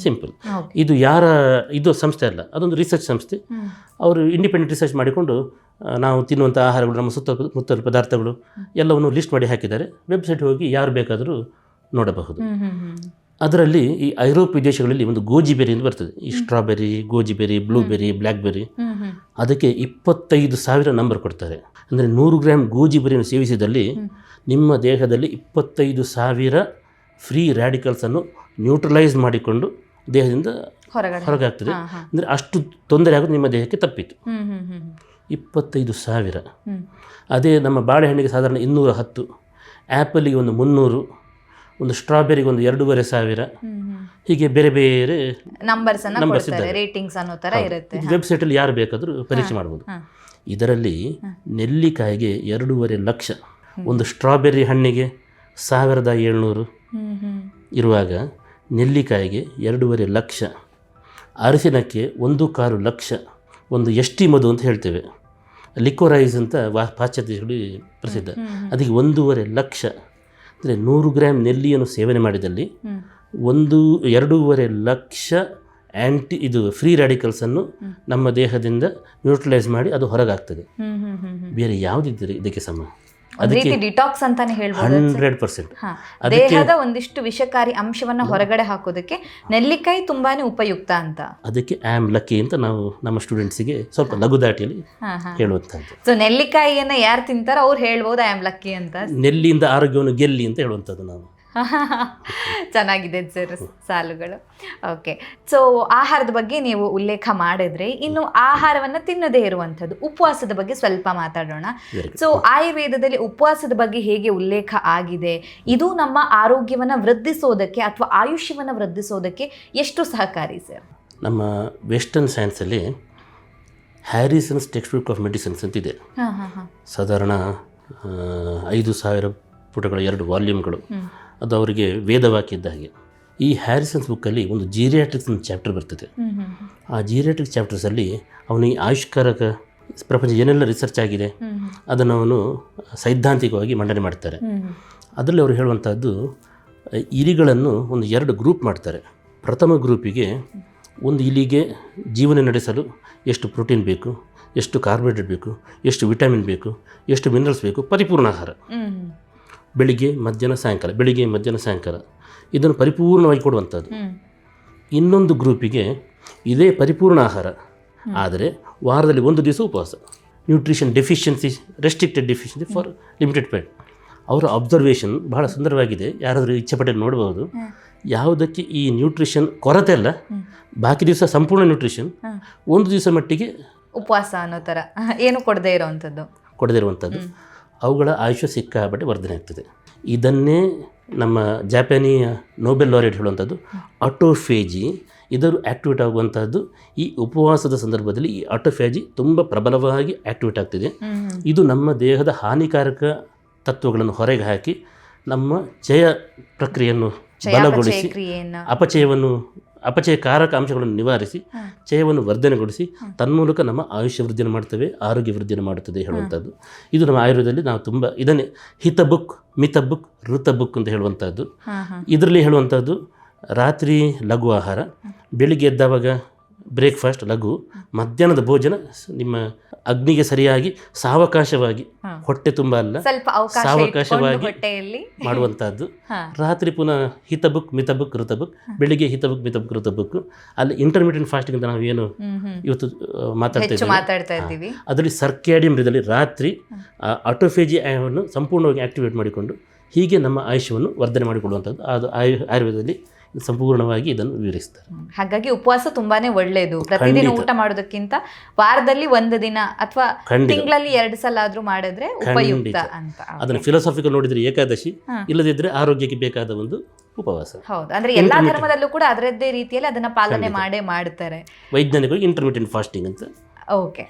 Simple. ಇದು ಸಂಸ್ಥೆ ಅಲ್ಲ, ಅದೊಂದು ರಿಸರ್ಚ್ ಸಂಸ್ಥೆ. ಅವರು ಇಂಡಿಪೆಂಡೆಂಟ್ ರಿಸರ್ಚ್ ಮಾಡಿಕೊಂಡು ನಾವು ತಿನ್ನುವಂಥ ಆಹಾರಗಳು, ನಮ್ಮ ಸುತ್ತಮುತ್ತಲ ಪದಾರ್ಥಗಳು ಎಲ್ಲವನ್ನು ಲಿಸ್ಟ್ ಮಾಡಿ ಹಾಕಿದ್ದಾರೆ. ವೆಬ್ಸೈಟ್ ಹೋಗಿ ಯಾರು ಬೇಕಾದರೂ ನೋಡಬಹುದು. ಅದರಲ್ಲಿ ಈ ಐರೋಪ್ಯ ದೇಶಗಳಲ್ಲಿ ಒಂದು ಗೋಜಿಬೆರಿ ಅಂತ ಬರ್ತದೆ. ಈ ಸ್ಟ್ರಾಬೆರಿ, ಗೋಜಿಬೆರಿ, ಬ್ಲೂಬೆರಿ, ಬ್ಲ್ಯಾಕ್ಬೆರಿ, ಅದಕ್ಕೆ 25,000 ನಂಬರ್ ಕೊಡ್ತಾರೆ. ಅಂದರೆ 100 ಗ್ರಾಮ್ ಗೋಜಿಬೆರಿಯನ್ನು ಸೇವಿಸಿದಲ್ಲಿ ನಿಮ್ಮ ದೇಹದಲ್ಲಿ 25,000 ಫ್ರೀ ರ್ಯಾಡಿಕಲ್ಸನ್ನು ನ್ಯೂಟ್ರಲೈಸ್ ಮಾಡಿಕೊಂಡು ದೇಹದಿಂದ ಹೊರಗಾಗ್ತದೆ. ಅಂದರೆ ಅಷ್ಟು ತೊಂದರೆ ಆಗೋದು ನಿಮ್ಮ ದೇಹಕ್ಕೆ ತಪ್ಪಿತು. 25,000. ಅದೇ ನಮ್ಮ ಬಾಳೆಹಣ್ಣಿಗೆ ಸಾಧಾರಣ 210, ಆ್ಯಪಲಿಗೆ ಒಂದು 300, ಒಂದು ಸ್ಟ್ರಾಬೆರಿಗೆ ಒಂದು 2,500 ಹೀಗೆ ಬೇರೆ ಬೇರೆ ನಂಬರ್ಸ್ ಕೊಡ್ತಾರೆ, ರೇಟಿಂಗ್ಸ್ ಅನ್ನೋ ಥರ ಇರುತ್ತೆ. ವೆಬ್ಸೈಟಲ್ಲಿ ಯಾರು ಬೇಕಾದರೂ ಪರೀಕ್ಷೆ ಮಾಡ್ಬೋದು. ಇದರಲ್ಲಿ ನೆಲ್ಲಿಕಾಯಿಗೆ 2.5 ಲಕ್ಷ, ಒಂದು ಸ್ಟ್ರಾಬೆರ್ರಿ ಹಣ್ಣಿಗೆ 1,700 ಇರುವಾಗ ನೆಲ್ಲಿಕಾಯಿಗೆ 2.5 ಲಕ್ಷ, ಅರಿಶಿನಕ್ಕೆ 1.25 ಲಕ್ಷ, ಒಂದು ಎಷ್ಟಿ ಮಧು ಅಂತ ಹೇಳ್ತೇವೆ, ಲಿಕೋರೈಸ್ ಅಂತ ಪಾಶ್ಚಾತ್ಯ ದೇಶಗಳಲ್ಲಿ ಪ್ರಸಿದ್ಧ, ಅದಕ್ಕೆ 1.5 ಲಕ್ಷ. ಅಂದರೆ 100 ಗ್ರಾಮ್ ನೆಲ್ಲಿಯನ್ನು ಸೇವನೆ ಮಾಡಿದಲ್ಲಿ 2.5 ಲಕ್ಷ ಇದು ಫ್ರೀ ರ್ಯಾಡಿಕಲ್ಸನ್ನು ನಮ್ಮ ದೇಹದಿಂದ ನ್ಯೂಟ್ರಲೈಸ್ ಮಾಡಿ ಅದು ಹೊರಗಾಗ್ತದೆ. ಬೇರೆ ಯಾವುದಿದ್ದರೆ ಇದಕ್ಕೆ ಸಮ. ಅದಕ್ಕೆ ಡಿಟಾಕ್ಸ್ ಅಂತಾನೆ ಹೇಳ್ಬೋದು. 100%. ದೇಹದ ಒಂದಿಷ್ಟು ವಿಷಕಾರಿ ಅಂಶವನ್ನ ಹೊರಗಡೆ ಹಾಕೋದಕ್ಕೆ ನೆಲ್ಲಿಕಾಯಿ ತುಂಬಾನೇ ಉಪಯುಕ್ತ ಅಂತ. ಅದಕ್ಕೆ ಐ ಆಮ್ ಲಕ್ಕಿ ಅಂತ ನಾವು ನಮ್ಮ ಸ್ಟೂಡೆಂಟ್ಸಿಗೆ ಸ್ವಲ್ಪ ಲಘುದಾಟಿಯಲ್ಲಿ ಹೇಳುವಂಥದ್ದು. ಸೊ ನೆಲ್ಲಿಕಾಯಿಯನ್ನ ಯಾರು ತಿಂತಾರೋ ಅವ್ರು ಹೇಳ್ಬೋದು ಐ ಆಮ್ ಲಕ್ಕಿ ಅಂತ. ನೆಲ್ಲಿಯಿಂದ ಆರೋಗ್ಯವನ್ನು ಗೆಲ್ಲಿ ಅಂತ ಹೇಳುವಂಥದ್ದು ನಾವು. ಚೆನ್ನಾಗಿದೆ ಸರ್ ಸಾಲುಗಳು. ಓಕೆ, ಸೊ ಆಹಾರದ ಬಗ್ಗೆ ನೀವು ಉಲ್ಲೇಖ ಮಾಡಿದ್ರೆ ಇನ್ನು ಆಹಾರವನ್ನು ತಿನ್ನದೇ ಇರುವಂಥದ್ದು ಉಪವಾಸದ ಬಗ್ಗೆ ಸ್ವಲ್ಪ ಮಾತಾಡೋಣ. ಸೊ ಆಯುರ್ವೇದದಲ್ಲಿ ಉಪವಾಸದ ಬಗ್ಗೆ ಹೇಗೆ ಉಲ್ಲೇಖ ಆಗಿದೆ, ಇದು ನಮ್ಮ ಆರೋಗ್ಯವನ್ನು ವೃದ್ಧಿಸೋದಕ್ಕೆ ಅಥವಾ ಆಯುಷ್ಯವನ್ನು ವೃದ್ಧಿಸೋದಕ್ಕೆ ಎಷ್ಟು ಸಹಕಾರಿ ಸರ್? ನಮ್ಮ ವೆಸ್ಟರ್ನ್ ಸೈನ್ಸಲ್ಲಿ Harrison's textbook of medicines ಅಂತಿದೆ. ಸಾಧಾರಣ 5,000 ಪುಟಗಳ 2 ವಾಲ್ಯೂಮ್ಗಳು. ಅದು ಅವರಿಗೆ ವೇದವಾಕ್ಯ ಇದ್ದ ಹಾಗೆ. ಈ ಹ್ಯಾರಿಸನ್ಸ್ ಬುಕ್ಕಲ್ಲಿ ಒಂದು ಜೀರಿಯಾಟ್ರಿಕ್ಸ್ ಒಂದು ಚಾಪ್ಟರ್ ಬರ್ತದೆ. ಆ ಜೀರಿಯಾಟ್ರಿಕ್ಸ್ ಚಾಪ್ಟರ್ಸಲ್ಲಿ ಅವನಿಗೆ ಆಯುಷ್ಕಾರಕ ಪ್ರಪಂಚ ಏನೆಲ್ಲ ರಿಸರ್ಚ್ ಆಗಿದೆ ಅದನ್ನು ಅವನು ಸೈದ್ಧಾಂತಿಕವಾಗಿ ಮಂಡನೆ ಮಾಡ್ತಾರೆ. ಅದರಲ್ಲಿ ಅವರು ಹೇಳುವಂಥದ್ದು, ಇಲಿಗಳನ್ನು ಒಂದು 2 ಗ್ರೂಪ್ ಮಾಡ್ತಾರೆ. ಪ್ರಥಮ ಗ್ರೂಪಿಗೆ ಒಂದು ಇಲಿಗೆ ಜೀವನ ನಡೆಸಲು ಎಷ್ಟು ಪ್ರೋಟೀನ್ ಬೇಕು, ಎಷ್ಟು ಕಾರ್ಬೋಹೈಡ್ರೇಟ್ ಬೇಕು, ಎಷ್ಟು ವಿಟಮಿನ್ ಬೇಕು, ಎಷ್ಟು ಮಿನರಲ್ಸ್ ಬೇಕು, ಪರಿಪೂರ್ಣ ಆಹಾರ ಬೆಳಿಗ್ಗೆ ಮಧ್ಯಾಹ್ನ ಸಾಯಂಕಾಲ ಇದನ್ನು ಪರಿಪೂರ್ಣವಾಗಿ ಕೊಡುವಂಥದ್ದು. ಇನ್ನೊಂದು ಗ್ರೂಪಿಗೆ ಇದೇ ಪರಿಪೂರ್ಣ ಆಹಾರ, ಆದರೆ ವಾರದಲ್ಲಿ 1 ದಿವಸ ಉಪವಾಸ, nutrition deficiency, restricted deficiency for limited period. ಅವರ ಅಬ್ಸರ್ವೇಷನ್ ಬಹಳ ಸುಂದರವಾಗಿದೆ, ಯಾರಾದರೂ ಇಚ್ಛೆಪಟ್ಟರೆ ನೋಡ್ಬೋದು. ಯಾವುದಕ್ಕೆ ಈ ನ್ಯೂಟ್ರಿಷನ್ ಕೊರತೆ ಅಲ್ಲ, ಬಾಕಿ ದಿವಸ ಸಂಪೂರ್ಣ ನ್ಯೂಟ್ರಿಷನ್, 1 ದಿವಸ ಮಟ್ಟಿಗೆ ಉಪವಾಸ ಅನ್ನೋ ಥರ ಏನು ಕೊಡದೇ ಇರುವಂಥದ್ದು, ಅವುಗಳ ಆಯುಷ್ಯ ಸಿಕ್ಕಾಪಟ್ಟೆ ವರ್ಧನೆ ಆಗ್ತದೆ. ಇದನ್ನೇ ನಮ್ಮ ಜಾಪಾನಿಯ ನೊಬೆಲ್ ಲಾರೆಟ್ ಹೇಳುವಂಥದ್ದು ಆಟೋಫೇಜಿ. ಇದನ್ನು ಆ್ಯಕ್ಟಿವೇಟ್ ಆಗುವಂಥದ್ದು ಈ ಉಪವಾಸದ ಸಂದರ್ಭದಲ್ಲಿ. ಈ ಆಟೋಫೇಜಿ ತುಂಬ ಪ್ರಬಲವಾಗಿ ಆ್ಯಕ್ಟಿವೇಟ್ ಆಗ್ತಿದೆ. ಇದು ನಮ್ಮ ದೇಹದ ಹಾನಿಕಾರಕ ತತ್ವಗಳನ್ನು ಹೊರಗೆ ಹಾಕಿ ನಮ್ಮ ಚಯ ಪ್ರಕ್ರಿಯೆಯನ್ನು ಬಲಗೊಳಿಸಿ ಅಪಚಯಕಾರಕ ಅಂಶಗಳನ್ನು ನಿವಾರಿಸಿ ಚಯವನ್ನು ವರ್ಧನೆಗೊಳಿಸಿ ತನ್ಮೂಲಕ ನಮ್ಮ ಆಯುಷ್ಯ ವೃದ್ಧಿಯನ್ನು ಮಾಡ್ತವೆ, ಆರೋಗ್ಯ ವೃದ್ಧಿಯನ್ನು ಮಾಡುತ್ತದೆ ಹೇಳುವಂಥದ್ದು. ಇದು ನಮ್ಮ ಆಯುರ್ವೇದದಲ್ಲಿ ನಾವು ತುಂಬ ಇದನ್ನೇ ಹಿತ ಬುಕ್, ಮಿತ ಬುಕ್, ಋತ ಬುಕ್ ಅಂತ ಹೇಳುವಂಥದ್ದು. ಇದರಲ್ಲಿ ಹೇಳುವಂಥದ್ದು ರಾತ್ರಿ ಲಘು ಆಹಾರ, ಬೆಳಿಗ್ಗೆ ಎದ್ದಾವಾಗ ಬ್ರೇಕ್ಫಾಸ್ಟ್ ಲಘು, ಮಧ್ಯಾಹ್ನದ ಭೋಜನ ನಿಮ್ಮ ಅಗ್ನಿಗೆ ಸರಿಯಾಗಿ ಸಾವಕಾಶವಾಗಿ, ಹೊಟ್ಟೆ ತುಂಬ ಅಲ್ಲ, ಸಾವಕಾಶವಾಗಿ ಮಾಡುವಂಥದ್ದು. ರಾತ್ರಿ ಪುನಃ ಹಿತಬುಕ್, ಮಿತಬುಕ್, ಋತಬುಕ್, ಬೆಳಿಗ್ಗೆ ಹಿತಬುಕ್, ಮಿತಬುಕ್, ಋತಬುಕ್. ಅಲ್ಲಿ ಇಂಟರ್ಮಿಡಿಯಂಟ್ ಫಾಸ್ಟಿಂಗ್ ಅಂತ ನಾವು ಏನು ಇವತ್ತು ಮಾತಾಡ್ತಾ ಇದ್ದೀವಿ, ಅದರಲ್ಲಿ ಸರ್ಕ್ಯಾಡಿಯಂ ರಿದಮ್ ರಾತ್ರಿ ಆಟೋಫೇಜಿ ಅನ್ನು ಸಂಪೂರ್ಣವಾಗಿ ಆಕ್ಟಿವೇಟ್ ಮಾಡಿಕೊಂಡು ಹೀಗೆ ನಮ್ಮ ಆಯುಷ್ಯವನ್ನು ವರ್ಧನೆ ಮಾಡಿಕೊಳ್ಳುವಂಥದ್ದು. ಅದು ಆಯುರ್ವೇದದಲ್ಲಿ ಸಂಪೂರ್ಣವಾಗಿ ಇದನ್ನು ವಿವರಿಸ್ತಾರೆ. ಹಾಗಾಗಿ ಉಪವಾಸ ತುಂಬಾನೇ ಒಳ್ಳೆಯದು. ಪ್ರತಿದಿನ ಊಟ ಮಾಡೋದಕ್ಕಿಂತ ವಾರದಲ್ಲಿ 1 ದಿನ ಅಥವಾ ತಿಂಗಳಲ್ಲಿ 2 ಸಲ ಆದ್ರೂ ಮಾಡಿದ್ರೆ ಉಪಯುಕ್ತ ಅಂತ. ಅದನ್ನು ಫಿಲಾಸಫಿಕಲ್ ನೋಡಿದ್ರೆ ಏಕಾದಶಿ, ಇಲ್ಲದಿದ್ರೆ ಆರೋಗ್ಯಕ್ಕೆ ಬೇಕಾದ ಒಂದು ಉಪವಾಸ. ಹೌದು, ಅಂದ್ರೆ ಎಲ್ಲಾ ಧರ್ಮದಲ್ಲೂ ಕೂಡ ಅದರದ್ದೇ ರೀತಿಯಲ್ಲಿ ಅದನ್ನ ಪಾಲನೆ ಮಾಡ್ತಾರೆ. ವೈಜ್ಞಾನಿಕವಾಗಿ ಇಂಟರ್ಮಿಟೆಂಟ್ ಫಾಸ್ಟಿಂಗ್ ಅಂತ. ಓಕೆ.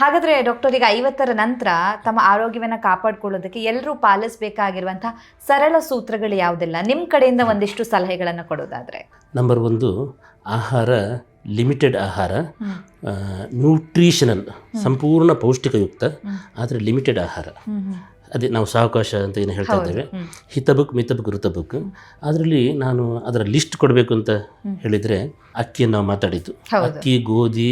ಹಾಗಾದ್ರೆ ಡಾಕ್ಟರ್, ಈಗ 50ರ ನಂತರ ತಮ್ಮ ಆರೋಗ್ಯವನ್ನು ಕಾಪಾಡಿಕೊಳ್ಳೋದಕ್ಕೆ ಎಲ್ಲರೂ ಪಾಲಿಸಬೇಕಾಗಿರುವಂತಹ ಸರಳ ಸೂತ್ರಗಳು ಯಾವುದೆಲ್ಲ ನಿಮ್ಮ ಕಡೆಯಿಂದ ಒಂದಿಷ್ಟು ಸಲಹೆಗಳನ್ನು ಕೊಡೋದಾದ್ರೆ? ನಂಬರ್ 1, ಆಹಾರ ಲಿಮಿಟೆಡ್ ಆಹಾರ, ನ್ಯೂಟ್ರಿಷನಲ್, ಸಂಪೂರ್ಣ ಪೌಷ್ಟಿಕಯುಕ್ತ ಆದರೆ ಲಿಮಿಟೆಡ್ ಆಹಾರ. ಅದೇ ನಾವು ಸಾವಕಾಶ ಅಂತ ಏನು ಹೇಳ್ತಾ ಇದ್ದೇವೆ. ಹಿತಬುಕ್, ಮಿತಬುಕ್, ಋತಬುಕ್. ಅದರಲ್ಲಿ ನಾನು ಅದರ ಲಿಸ್ಟ್ ಕೊಡಬೇಕು ಅಂತ ಹೇಳಿದರೆ ಅಕ್ಕಿಯನ್ನು ನಾವು ಮಾತಾಡಿದ್ದು. ಅಕ್ಕಿ, ಗೋಧಿ,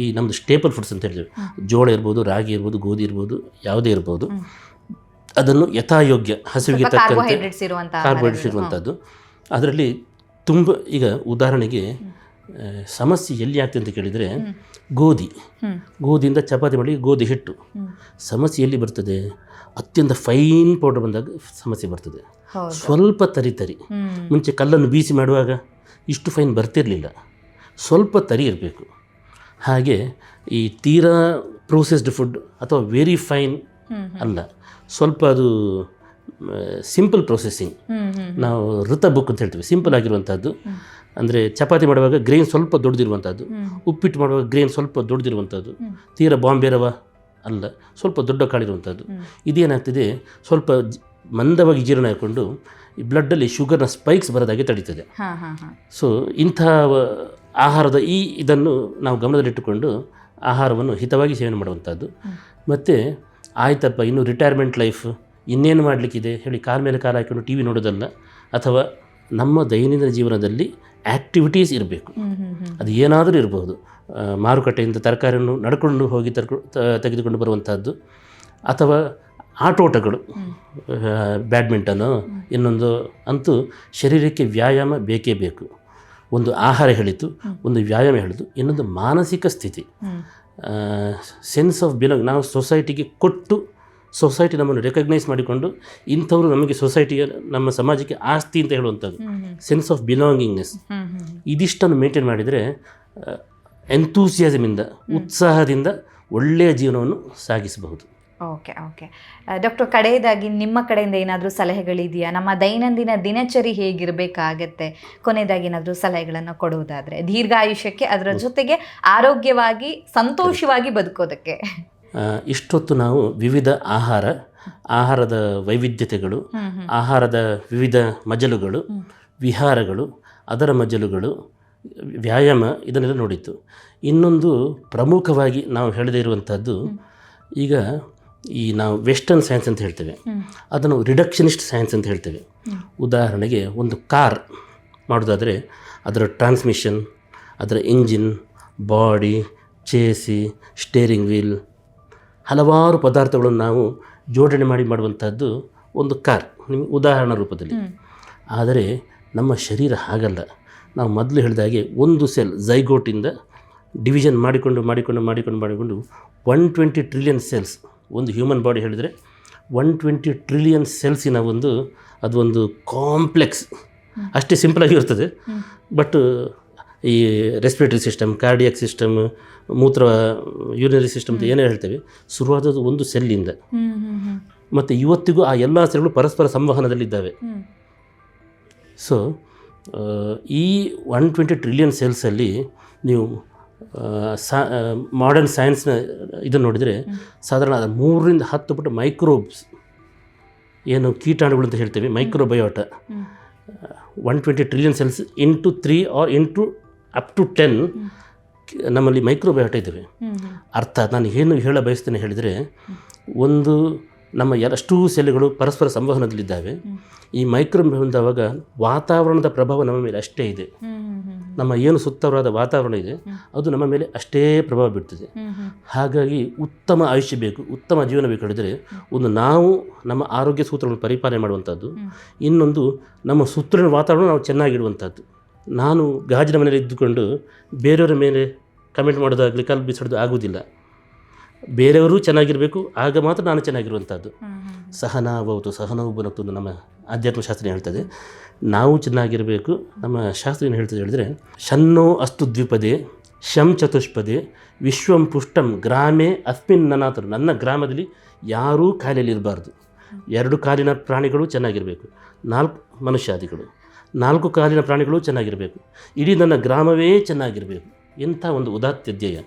ಈ ನಮ್ಮದು ಸ್ಟೇಪಲ್ ಫುಡ್ಸ್ ಅಂತ ಹೇಳಿದ್ವಿ. ಜೋಳ ಇರ್ಬೋದು, ರಾಗಿ ಇರ್ಬೋದು, ಗೋಧಿ ಇರ್ಬೋದು, ಯಾವುದೇ ಇರ್ಬೋದು, ಅದನ್ನು ಯಥಾಯೋಗ್ಯ ಹಸಿವಿಗೆ ತಕ್ಕಂತೆ ಕಾರ್ಬೋಹೈಡ್ರೇಟ್ಸ್ ಇರುವಂಥದ್ದು. ಅದರಲ್ಲಿ ತುಂಬ, ಈಗ ಉದಾಹರಣೆಗೆ ಸಮಸ್ಯೆ ಎಲ್ಲಿ ಆಗ್ತದೆ ಅಂತ ಕೇಳಿದರೆ, ಗೋಧಿಯಿಂದ ಚಪಾತಿ ಮಾಡಿ ಗೋಧಿ ಹಿಟ್ಟು ಸಮಸ್ಯೆ ಎಲ್ಲಿ ಬರ್ತದೆ? ಅತ್ಯಂತ ಫೈನ್ ಪೌಡರ್ ಬಂದಾಗ ಸಮಸ್ಯೆ ಬರ್ತದೆ. ಸ್ವಲ್ಪ ತರಿ ಮುಂಚೆ ಕಲ್ಲನ್ನು ಬೀಸಿ ಮಾಡುವಾಗ ಇಷ್ಟು ಫೈನ್ ಬರ್ತಿರಲಿಲ್ಲ, ಸ್ವಲ್ಪ ತರಿ ಇರಬೇಕು. ಹಾಗೆ ಈ ತೀರಾ ಪ್ರೋಸೆಸ್ಡ್ ಫುಡ್ ಅಥವಾ ವೆರಿ ಫೈನ್ ಅಲ್ಲ, ಸ್ವಲ್ಪ ಅದು ಸಿಂಪಲ್ ಪ್ರೊಸೆಸಿಂಗ್. ನಾವು ಋತ ಬುಕ್ ಅಂತ ಹೇಳ್ತೀವಿ, ಸಿಂಪಲ್ ಆಗಿರುವಂಥದ್ದು. ಅಂದರೆ ಚಪಾತಿ ಮಾಡುವಾಗ ಗ್ರೇನ್ ಸ್ವಲ್ಪ ದೊಡ್ಡದಿರುವಂಥದ್ದು, ಉಪ್ಪಿಟ್ಟು ಮಾಡುವಾಗ ಗ್ರೇನ್ ಸ್ವಲ್ಪ ದೊಡ್ಡದಿರುವಂಥದ್ದು, ತೀರಾ ಬಾಂಬೆ ರವ ಅಲ್ಲ, ಸ್ವಲ್ಪ ದೊಡ್ಡ ಕಾಳಿರುವಂಥದ್ದು. ಇದೇನಾಗ್ತದೆ, ಸ್ವಲ್ಪ ಮಂದವಾಗಿ ಜೀರ್ಣ ಹಾಕ್ಕೊಂಡು ಈ ಬ್ಲಡ್ಡಲ್ಲಿ ಶುಗರ್ನ ಸ್ಪೈಕ್ಸ್ ಬರೋದಾಗೆ ತಡೀತದೆ. ಸೊ ಇಂಥ ಆಹಾರದ ಇದನ್ನು ನಾವು ಗಮನದಲ್ಲಿಟ್ಟುಕೊಂಡು ಆಹಾರವನ್ನು ಹಿತವಾಗಿ ಸೇವನೆ ಮಾಡುವಂಥದ್ದು. ಮತ್ತು ಆಯ್ತಪ್ಪ ಇನ್ನು ರಿಟೈರ್ಮೆಂಟ್ ಲೈಫ್ ಇನ್ನೇನು ಮಾಡಲಿಕ್ಕಿದೆ ಹೇಳಿ ಕಾಲ ಮೇಲೆ ಕಾಲ ಹಾಕೊಂಡು ಟಿ ವಿ ನೋಡೋದಲ್ಲ, ಅಥವಾ ನಮ್ಮ ದೈನಂದಿನ ಜೀವನದಲ್ಲಿ ಆ್ಯಕ್ಟಿವಿಟೀಸ್ ಇರಬೇಕು. ಅದು ಏನಾದರೂ ಇರಬಹುದು. ಮಾರುಕಟ್ಟೆಯಿಂದ ತರಕಾರಿಯನ್ನು ನಡ್ಕೊಂಡು ಹೋಗಿ ತೆಗೆದುಕೊಂಡು ಬರುವಂಥದ್ದು, ಅಥವಾ ಆಟೋಟಗಳು, ಬ್ಯಾಡ್ಮಿಂಟನು, ಇನ್ನೊಂದು ಅಂತೂ ಶರೀರಕ್ಕೆ ವ್ಯಾಯಾಮ ಬೇಕೇ ಬೇಕು. ಒಂದು ಆಹಾರ ಹೇಳಿತು, ಒಂದು ವ್ಯಾಯಾಮ ಹೇಳಿತು, ಇನ್ನೊಂದು ಮಾನಸಿಕ ಸ್ಥಿತಿ, ಸೆನ್ಸ್ ಆಫ್ ಬಿಲಾಂಗ್. ನಾವು ಸೊಸೈಟಿಗೆ ಕೊಟ್ಟು ಸೊಸೈಟಿ ನಮ್ಮನ್ನು ರೆಕಗ್ನೈಸ್ ಮಾಡಿಕೊಂಡು ಇಂಥವರು ನಮಗೆ ಸೊಸೈಟಿಯ ನಮ್ಮ ಸಮಾಜಕ್ಕೆ ಆಸ್ತಿ ಅಂತ ಹೇಳುವಂಥದ್ದು, ಸೆನ್ಸ್ ಆಫ್ ಬಿಲಾಂಗಿಂಗ್ನೆಸ್. ಇದಿಷ್ಟನ್ನು ಮೇಂಟೈನ್ ಮಾಡಿದರೆ ಎಂತೂಸಿಯಾಸಮಿಂದ, ಉತ್ಸಾಹದಿಂದ ಒಳ್ಳೆಯ ಜೀವನವನ್ನು ಸಾಗಿಸಬಹುದು. ಓಕೆ ಓಕೆ ಡಾಕ್ಟರ್, ಕಡೆಯದಾಗಿ ನಿಮ್ಮ ಕಡೆಯಿಂದ ಏನಾದರೂ ಸಲಹೆಗಳಿದೆಯಾ? ನಮ್ಮ ದೈನಂದಿನ ದಿನಚರಿ ಹೇಗಿರಬೇಕಾಗತ್ತೆ? ಕೊನೆಯದಾಗಿ ಏನಾದರೂ ಸಲಹೆಗಳನ್ನು ಕೊಡುವುದಾದರೆ ದೀರ್ಘಾಯುಷ್ಯಕ್ಕೆ, ಅದರ ಜೊತೆಗೆ ಆರೋಗ್ಯವಾಗಿ ಸಂತೋಷವಾಗಿ ಬದುಕೋದಕ್ಕೆ. ಇಷ್ಟೊತ್ತು ನಾವು ವಿವಿಧ ಆಹಾರದ ವೈವಿಧ್ಯತೆಗಳು, ಆಹಾರದ ವಿವಿಧ ಮಜಲುಗಳು, ವಿಹಾರಗಳು, ಅದರ ಮಜಲುಗಳು, ವ್ಯಾಯಾಮ, ಇದನ್ನೆಲ್ಲ ನೋಡಿತ್ತು. ಇನ್ನೊಂದು ಪ್ರಮುಖವಾಗಿ ನಾವು ಹೇಳದೇ ಇರುವಂಥದ್ದು, ಈಗ ನಾವು ವೆಸ್ಟರ್ನ್ ಸೈನ್ಸ್ ಅಂತ ಹೇಳ್ತೇವೆ, ಅದನ್ನು ರಿಡಕ್ಷನಿಸ್ಟ್ ಸೈನ್ಸ್ ಅಂತ ಹೇಳ್ತೇವೆ. ಉದಾಹರಣೆಗೆ ಒಂದು ಕಾರ್ ಮಾಡೋದಾದರೆ ಅದರ ಟ್ರಾನ್ಸ್ಮಿಷನ್, ಅದರ engine, body, chassis, steering wheel, ಹಲವಾರು ಪದಾರ್ಥಗಳನ್ನು ನಾವು ಜೋಡಣೆ ಮಾಡುವಂಥದ್ದು ಒಂದು ಕಾರ್, ನಿಮಗೆ ಉದಾಹರಣೆ ರೂಪದಲ್ಲಿ. ಆದರೆ ನಮ್ಮ ಶರೀರ ಹಾಗಲ್ಲ. ನಾವು ಮೊದಲು ಹೇಳಿದಾಗೆ ಒಂದು ಸೆಲ್ ಝೈಗೋಟಿಂದ ಡಿವಿಷನ್ ಮಾಡಿಕೊಂಡು 120 ಟ್ರಿಲಿಯನ್ ಸೆಲ್ಸ್, ಒಂದು ಹ್ಯೂಮನ್ ಬಾಡಿ ಹೇಳಿದರೆ 120 ಟ್ರಿಲಿಯನ್ ಸೆಲ್ಸಿನ ಅದೊಂದು ಕಾಂಪ್ಲೆಕ್ಸ್. ಅಷ್ಟೇ ಸಿಂಪಲಾಗಿ ಇರ್ತದೆ. ಬಟ್ ಈ respiratory system, cardiac system, urinary system ಅಂತ ಏನೇ ಹೇಳ್ತೇವೆ, ಶುರುವಾದದ್ದು ಒಂದು ಸೆಲ್ಲಿಂದ. ಮತ್ತು ಇವತ್ತಿಗೂ ಆ ಎಲ್ಲ ಸೆಲ್ಗಳು ಪರಸ್ಪರ ಸಂವಹನದಲ್ಲಿದ್ದಾವೆ. ಸೊ ಈ 120 ಟ್ರಿಲಿಯನ್ ಸೆಲ್ಸಲ್ಲಿ ನೀವು ಮಾಡರ್ನ್ ಸೈನ್ಸ್ನ ಇದನ್ನು ನೋಡಿದರೆ ಸಾಧಾರಣ 3 ರಿಂದ 10 ಪಟ್ಟು ಮೈಕ್ರೋಬ್ಸ್, ಏನು ಕೀಟಾಣುಗಳು ಅಂತ ಹೇಳ್ತೇವೆ, microbiota, 120 trillion cells into 3 or into up to 10 ನಮ್ಮಲ್ಲಿ ಮೈಕ್ರೋಬಯೋಟ ಇದ್ದಾವೆ. ಅರ್ಥಾತ್ ನಾನು ಏನು ಹೇಳ ಬಯಸ್ತೇನೆ ಹೇಳಿದರೆ, ಒಂದು ನಮ್ಮ ಅಷ್ಟೂ ಸೆಲ್ಗಳು ಪರಸ್ಪರ ಸಂವಹನದಲ್ಲಿದ್ದಾವೆ. ಈ ಮೈಕ್ರೋಬ್ ಬಂದವಾಗ ವಾತಾವರಣದ ಪ್ರಭಾವ ನಮ್ಮ ಮೇಲೆ ಅಷ್ಟೇ ಇದೆ. ನಮ್ಮ ಏನು ಸುತ್ತವರಾದ ವಾತಾವರಣ ಇದೆ ಅದು ನಮ್ಮ ಮೇಲೆ ಅಷ್ಟೇ ಪ್ರಭಾವ ಬೀರ್ತದೆ. ಹಾಗಾಗಿ ಉತ್ತಮ ಆಯುಷ್ಯ ಬೇಕು, ಉತ್ತಮ ಜೀವನ ಬೇಕು ಹೇಳಿದರೆ, ಒಂದು ನಾವು ನಮ್ಮ ಆರೋಗ್ಯ ಸೂತ್ರಗಳನ್ನು ಪರಿಪಾಲನೆ ಮಾಡುವಂಥದ್ದು, ಇನ್ನೊಂದು ನಮ್ಮ ಸುತ್ತಲಿನ ವಾತಾವರಣ ನಾವು ಚೆನ್ನಾಗಿಡುವಂಥದ್ದು. ನಾನು ಗಾಜಿನ ಮನೆಯಲ್ಲಿ ಇದ್ದುಕೊಂಡು ಬೇರೆಯವರ ಮೇಲೆ ಕಮೆಂಟ್ ಮಾಡೋದಾಗಲಿ ಕಲ್ಲು ಬಿಸಾಡೋದು ಆಗೋದಿಲ್ಲ. ಬೇರೆಯವರು ಚೆನ್ನಾಗಿರಬೇಕು, ಆಗ ಮಾತ್ರ ನಾನು ಚೆನ್ನಾಗಿರುವಂಥದ್ದು. ಸಹನಾವತು ಸಹನವು ಬನಕ್ತು ನಮ್ಮ ಆಧ್ಯಾತ್ಮಶಾಸ್ತ್ರ ಹೇಳ್ತದೆ. ನಾವು ಚೆನ್ನಾಗಿರಬೇಕು. ನಮ್ಮ ಶಾಸ್ತ್ರ ಏನು ಹೇಳ್ತದೆ ಹೇಳಿದರೆ, ಶನ್ನೋ ಅಸ್ತು ದ್ವಿಪದೇ ಶಂ ಚತುಷ್ಪದೇ ವಿಶ್ವಂ ಪುಷ್ಟಂ ಗ್ರಾಮೇ ಅಸ್ಮಿನ್ ನನಾತರು. ನನ್ನ ಗ್ರಾಮದಲ್ಲಿ ಯಾರೂ ಕಾಯಿಲೆಯಲ್ಲಿ ಇರಬಾರ್ದು. 2 ಕಾಲಿನ ಪ್ರಾಣಿಗಳು ಚೆನ್ನಾಗಿರಬೇಕು, 4 ಮನುಷ್ಯಾದಿಗಳು, 4 ಕಾಲಿನ ಪ್ರಾಣಿಗಳು ಚೆನ್ನಾಗಿರಬೇಕು, ಇಡೀ ನನ್ನ ಗ್ರಾಮವೇ ಚೆನ್ನಾಗಿರಬೇಕು. ಎಂಥ ಒಂದು ಉದಾತ್ತ ಧ್ಯೇಯ.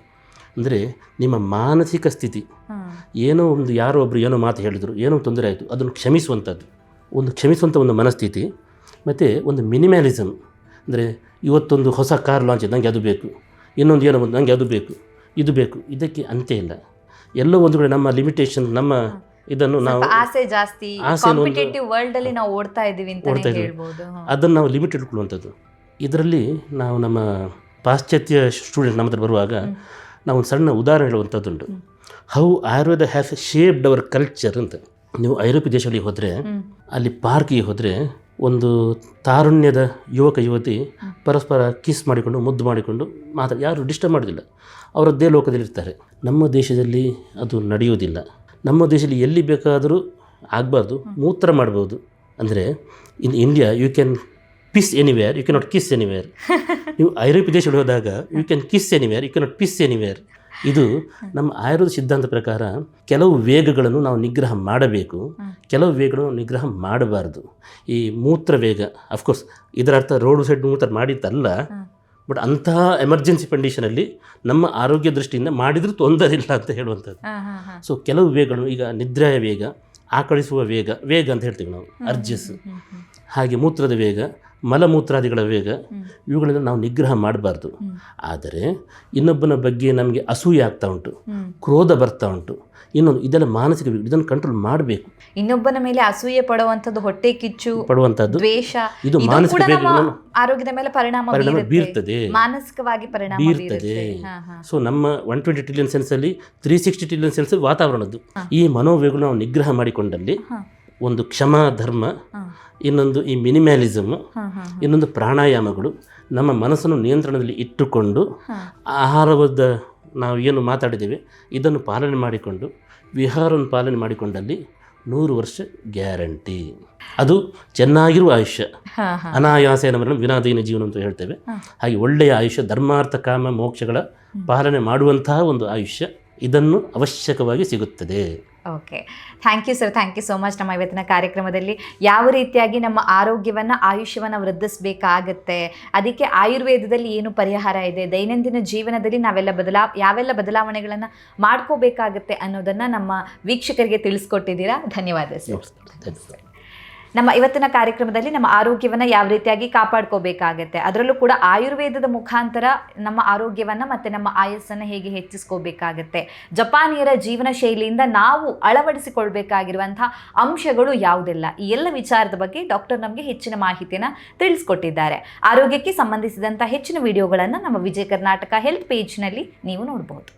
ಅಂದರೆ ನಿಮ್ಮ ಮಾನಸಿಕ ಸ್ಥಿತಿ, ಏನೋ ಒಂದು ಯಾರೋ ಒಬ್ಬರು ಏನೋ ಮಾತು ಹೇಳಿದರು, ಏನೋ ತೊಂದರೆ ಆಯಿತು, ಅದನ್ನು ಕ್ಷಮಿಸುವಂಥ ಒಂದು ಮನಸ್ಥಿತಿ. ಮತ್ತು ಒಂದು ಮಿನಿಮಲಿಸಮ್, ಅಂದರೆ ಇವತ್ತೊಂದು ಹೊಸ ಕಾರ್ ಲಾಂಚ್ ಇದೆ, ನನಗೆ ಅದು ಬೇಕು, ಇನ್ನೊಂದು ಏನೋ ಒಂದು ನನಗೆ ಅದು ಬೇಕು, ಇದು ಬೇಕು, ಇದಕ್ಕೆ ಅಂತ್ಯ ಇಲ್ಲ. ಎಲ್ಲೋ ಒಂದು ಕಡೆ ನಮ್ಮ ಲಿಮಿಟೇಷನ್, ನಮ್ಮ ಇದನ್ನು ನಾವು ಆಸೆ ಜಾಸ್ತಿ, ಕಾಂಪಿಟೇಟಿವ್ ವರ್ಲ್ಡ್ ಅಲ್ಲಿ ನಾವು ಓಡ್ತಾ ಇದ್ದೀವಿ ಅಂತ ಹೇಳ್ಬೋದು. ಅದನ್ನು ನಾವು ಲಿಮಿಟ್ ಇಟ್ಕೊಳ್ಳುವಂಥದ್ದು. ಇದರಲ್ಲಿ ನಾವು ನಮ್ಮ ಪಾಶ್ಚಾತ್ಯ ಸ್ಟೂಡೆಂಟ್ ನಮ್ಮ ಹತ್ರ ಬರುವಾಗ ನಾವು ಒಂದು ಸಣ್ಣ ಉದಾಹರಣೆ ಹೇಳುವಂಥದ್ದುಂಟು. How Ayurveda has shaped our culture ಅಂತ. ನೀವು ಐರೋಪ್ಯ ದೇಶಗಳಿಗೆ ಹೋದರೆ, ಅಲ್ಲಿ ಪಾರ್ಕಿಗೆ ಹೋದರೆ ಒಂದು ತಾರುಣ್ಯದ ಯುವಕ ಯುವತಿ ಪರಸ್ಪರ ಕಿಸ್ ಮಾಡಿಕೊಂಡು ಮುದ್ದು ಮಾಡಿಕೊಂಡು ಯಾರು ಡಿಸ್ಟರ್ಬ್ ಮಾಡೋದಿಲ್ಲ, ಅವರದ್ದೇ ಲೋಕದಲ್ಲಿರ್ತಾರೆ. ನಮ್ಮ ದೇಶದಲ್ಲಿ ಅದು ನಡೆಯುವುದಿಲ್ಲ. ನಮ್ಮ ದೇಶದಲ್ಲಿ ಎಲ್ಲಿ ಬೇಕಾದರೂ ಆಗಬಾರ್ದು, ಮೂತ್ರ ಮಾಡ್ಬೋದು. ಅಂದರೆ in India you can piss anywhere, you cannot kiss anywhere. ನೀವು ಐರೋಪ್ಯ ದೇಶಗಳು ಹೋದಾಗ you can kiss anywhere, you cannot piss anywhere. ಇದು ನಮ್ಮ ಆಯುರ್ವೇದ ಸಿದ್ಧಾಂತ ಪ್ರಕಾರ ಕೆಲವು ವೇಗಗಳನ್ನು ನಾವು ನಿಗ್ರಹ ಮಾಡಬೇಕು, ಕೆಲವು ವೇಗಗಳನ್ನು ನಿಗ್ರಹ ಮಾಡಬಾರ್ದು. ಈ ಮೂತ್ರ ವೇಗ ಅಫ್ಕೋರ್ಸ್ ಇದರ ಅರ್ಥ ರೋಡ್ ಸೈಡ್ ಮೂತ್ರ ಮಾಡಿದ್ದಲ್ಲ, ಬಟ್ ಅಂತಹ ಎಮರ್ಜೆನ್ಸಿ ಕಂಡೀಷನಲ್ಲಿ ನಮ್ಮ ಆರೋಗ್ಯ ದೃಷ್ಟಿಯಿಂದ ಮಾಡಿದರೂ ತೊಂದರೆ ಇಲ್ಲ ಅಂತ ಹೇಳುವಂಥದ್ದು. ಸೊ ಕೆಲವು ವೇಗಗಳು, ಈಗ ನಿದ್ರೆಯ ವೇಗ, ಆಕಳಿಸುವ ವೇಗ ಅಂತ ಹೇಳ್ತೀವಿ ನಾವು, ಅರ್ಜಸ್, ಹಾಗೆ ಮೂತ್ರದ ವೇಗ, ಮಲಮೂತ್ರಾದಿಗಳ ವೇಗ, ಇವುಗಳಿಂದ ನಾವು ನಿಗ್ರಹ ಮಾಡಬಾರ್ದು. ಆದರೆ ಇನ್ನೊಬ್ಬನ ಬಗ್ಗೆ ನಮಗೆ ಅಸೂಯೆ ಆಗ್ತಾ ಉಂಟು, ಕ್ರೋಧ ಬರ್ತಾ ಉಂಟು, ಇನ್ನೊಂದು ಇದೆಲ್ಲ ಮಾನಸಿಕ ವೇಗ, ಇದನ್ನು ಕಂಟ್ರೋಲ್ ಮಾಡಬೇಕು. ಇನ್ನೊಬ್ಬನ ಮೇಲೆ ಅಸೂಯೆ ಪಡುವಂಥದ್ದು, ಹೊಟ್ಟೆ ಕಿಚ್ಚು ಪಡುವಂಥದ್ದು, ದ್ವೇಷ, ಇದು ಮಾನಸಿಕ ವೇಗಗಳನ್ನು ಆರೋಗ್ಯದ ಮೇಲೆ ಪರಿಣಾಮ ಬೀರ್ತದೆ, ಮಾನಸಿಕವಾಗಿ ಪರಿಣಾಮ ಬೀರ್ತದೆ. ಸೊ ನಮ್ಮ 120 ಟ್ರಿಲಿಯನ್ ಸೆಲ್ಸ್ ಅಲ್ಲಿ 360 ಟ್ರಿಲಿಯನ್ ಸೆಲ್ಸ್ ವಾತಾವರಣದ್ದು. ಈ ಮನೋವೇಗಗಳು ನಾವು ನಿಗ್ರಹ ಮಾಡಿಕೊಂಡಲ್ಲಿ ಒಂದು ಕ್ಷಮಾ ಧರ್ಮ, ಇನ್ನೊಂದು ಈ ಮಿನಿಮ್ಯಾಲಿಸಮ್, ಇನ್ನೊಂದು ಪ್ರಾಣಾಯಾಮಗಳು, ನಮ್ಮ ಮನಸ್ಸನ್ನು ನಿಯಂತ್ರಣದಲ್ಲಿ ಇಟ್ಟುಕೊಂಡು ಆಹಾರವಾದ ನಾವು ಏನು ಮಾತಾಡಿದ್ದೇವೆ ಇದನ್ನು ಪಾಲನೆ ಮಾಡಿಕೊಂಡು ವಿಹಾರವನ್ನು ಪಾಲನೆ ಮಾಡಿಕೊಂಡಲ್ಲಿ 100 ವರ್ಷ ಗ್ಯಾರಂಟಿ. ಅದು ಚೆನ್ನಾಗಿರುವ ಆಯುಷ್ಯ, ಅನಾಯಾಸೇನ ಮರಣ ವಿನಾದೀನ ಜೀವನ ಅಂತ ಹೇಳ್ತೇವೆ. ಹಾಗೆ ಒಳ್ಳೆಯ ಆಯುಷ್ಯ, ಧರ್ಮಾರ್ಥ ಕಾಮ ಮೋಕ್ಷಗಳ ಪಾಲನೆ ಮಾಡುವಂತಹ ಒಂದು ಆಯುಷ್ಯ ಇದನ್ನು ಅವಶ್ಯಕವಾಗಿ ಸಿಗುತ್ತದೆ. Okay, thank you sir, thank you so much. ನಮ್ಮ ಇವತ್ತಿನ ಕಾರ್ಯಕ್ರಮದಲ್ಲಿ ಯಾವ ರೀತಿಯಾಗಿ ನಮ್ಮ ಆರೋಗ್ಯವನ್ನು, ಆಯುಷ್ಯವನ್ನು ವೃದ್ಧಿಸಬೇಕಾಗತ್ತೆ, ಅದಕ್ಕೆ ಆಯುರ್ವೇದದಲ್ಲಿ ಏನು ಪರಿಹಾರ ಇದೆ, ದೈನಂದಿನ ಜೀವನದಲ್ಲಿ ಯಾವೆಲ್ಲ ಬದಲಾವಣೆಗಳನ್ನು ಮಾಡ್ಕೋಬೇಕಾಗತ್ತೆ ಅನ್ನೋದನ್ನು ನಮ್ಮ ವೀಕ್ಷಕರಿಗೆ ತಿಳಿಸ್ಕೊಟ್ಟಿದ್ದೀರಾ. ಧನ್ಯವಾದ ಸರ್. ನಮ್ಮ ಇವತ್ತಿನ ಕಾರ್ಯಕ್ರಮದಲ್ಲಿ ನಮ್ಮ ಆರೋಗ್ಯವನ್ನು ಯಾವ ರೀತಿಯಾಗಿ ಕಾಪಾಡ್ಕೋಬೇಕಾಗತ್ತೆ, ಅದರಲ್ಲೂ ಕೂಡ ಆಯುರ್ವೇದದ ಮುಖಾಂತರ ನಮ್ಮ ಆರೋಗ್ಯವನ್ನು ಮತ್ತು ನಮ್ಮ ಆಯಸ್ಸನ್ನು ಹೇಗೆ ಹೆಚ್ಚಿಸ್ಕೋಬೇಕಾಗತ್ತೆ, ಜಪಾನಿಯರ ಜೀವನ ಶೈಲಿಯಿಂದ ನಾವು ಅಳವಡಿಸಿಕೊಳ್ಬೇಕಾಗಿರುವಂಥ ಅಂಶಗಳು ಯಾವುದೆಲ್ಲ, ಈ ಎಲ್ಲ ವಿಚಾರದ ಬಗ್ಗೆ ಡಾಕ್ಟರ್ ನಮಗೆ ಹೆಚ್ಚಿನ ಮಾಹಿತಿಯನ್ನು ತಿಳಿಸ್ಕೊಟ್ಟಿದ್ದಾರೆ. ಆರೋಗ್ಯಕ್ಕೆ ಸಂಬಂಧಿಸಿದಂಥ ಹೆಚ್ಚಿನ ವಿಡಿಯೋಗಳನ್ನು ನಮ್ಮ ವಿಜಯ ಕರ್ನಾಟಕ ಹೆಲ್ತ್ ಪೇಜ್ನಲ್ಲಿ ನೀವು ನೋಡಬಹುದು.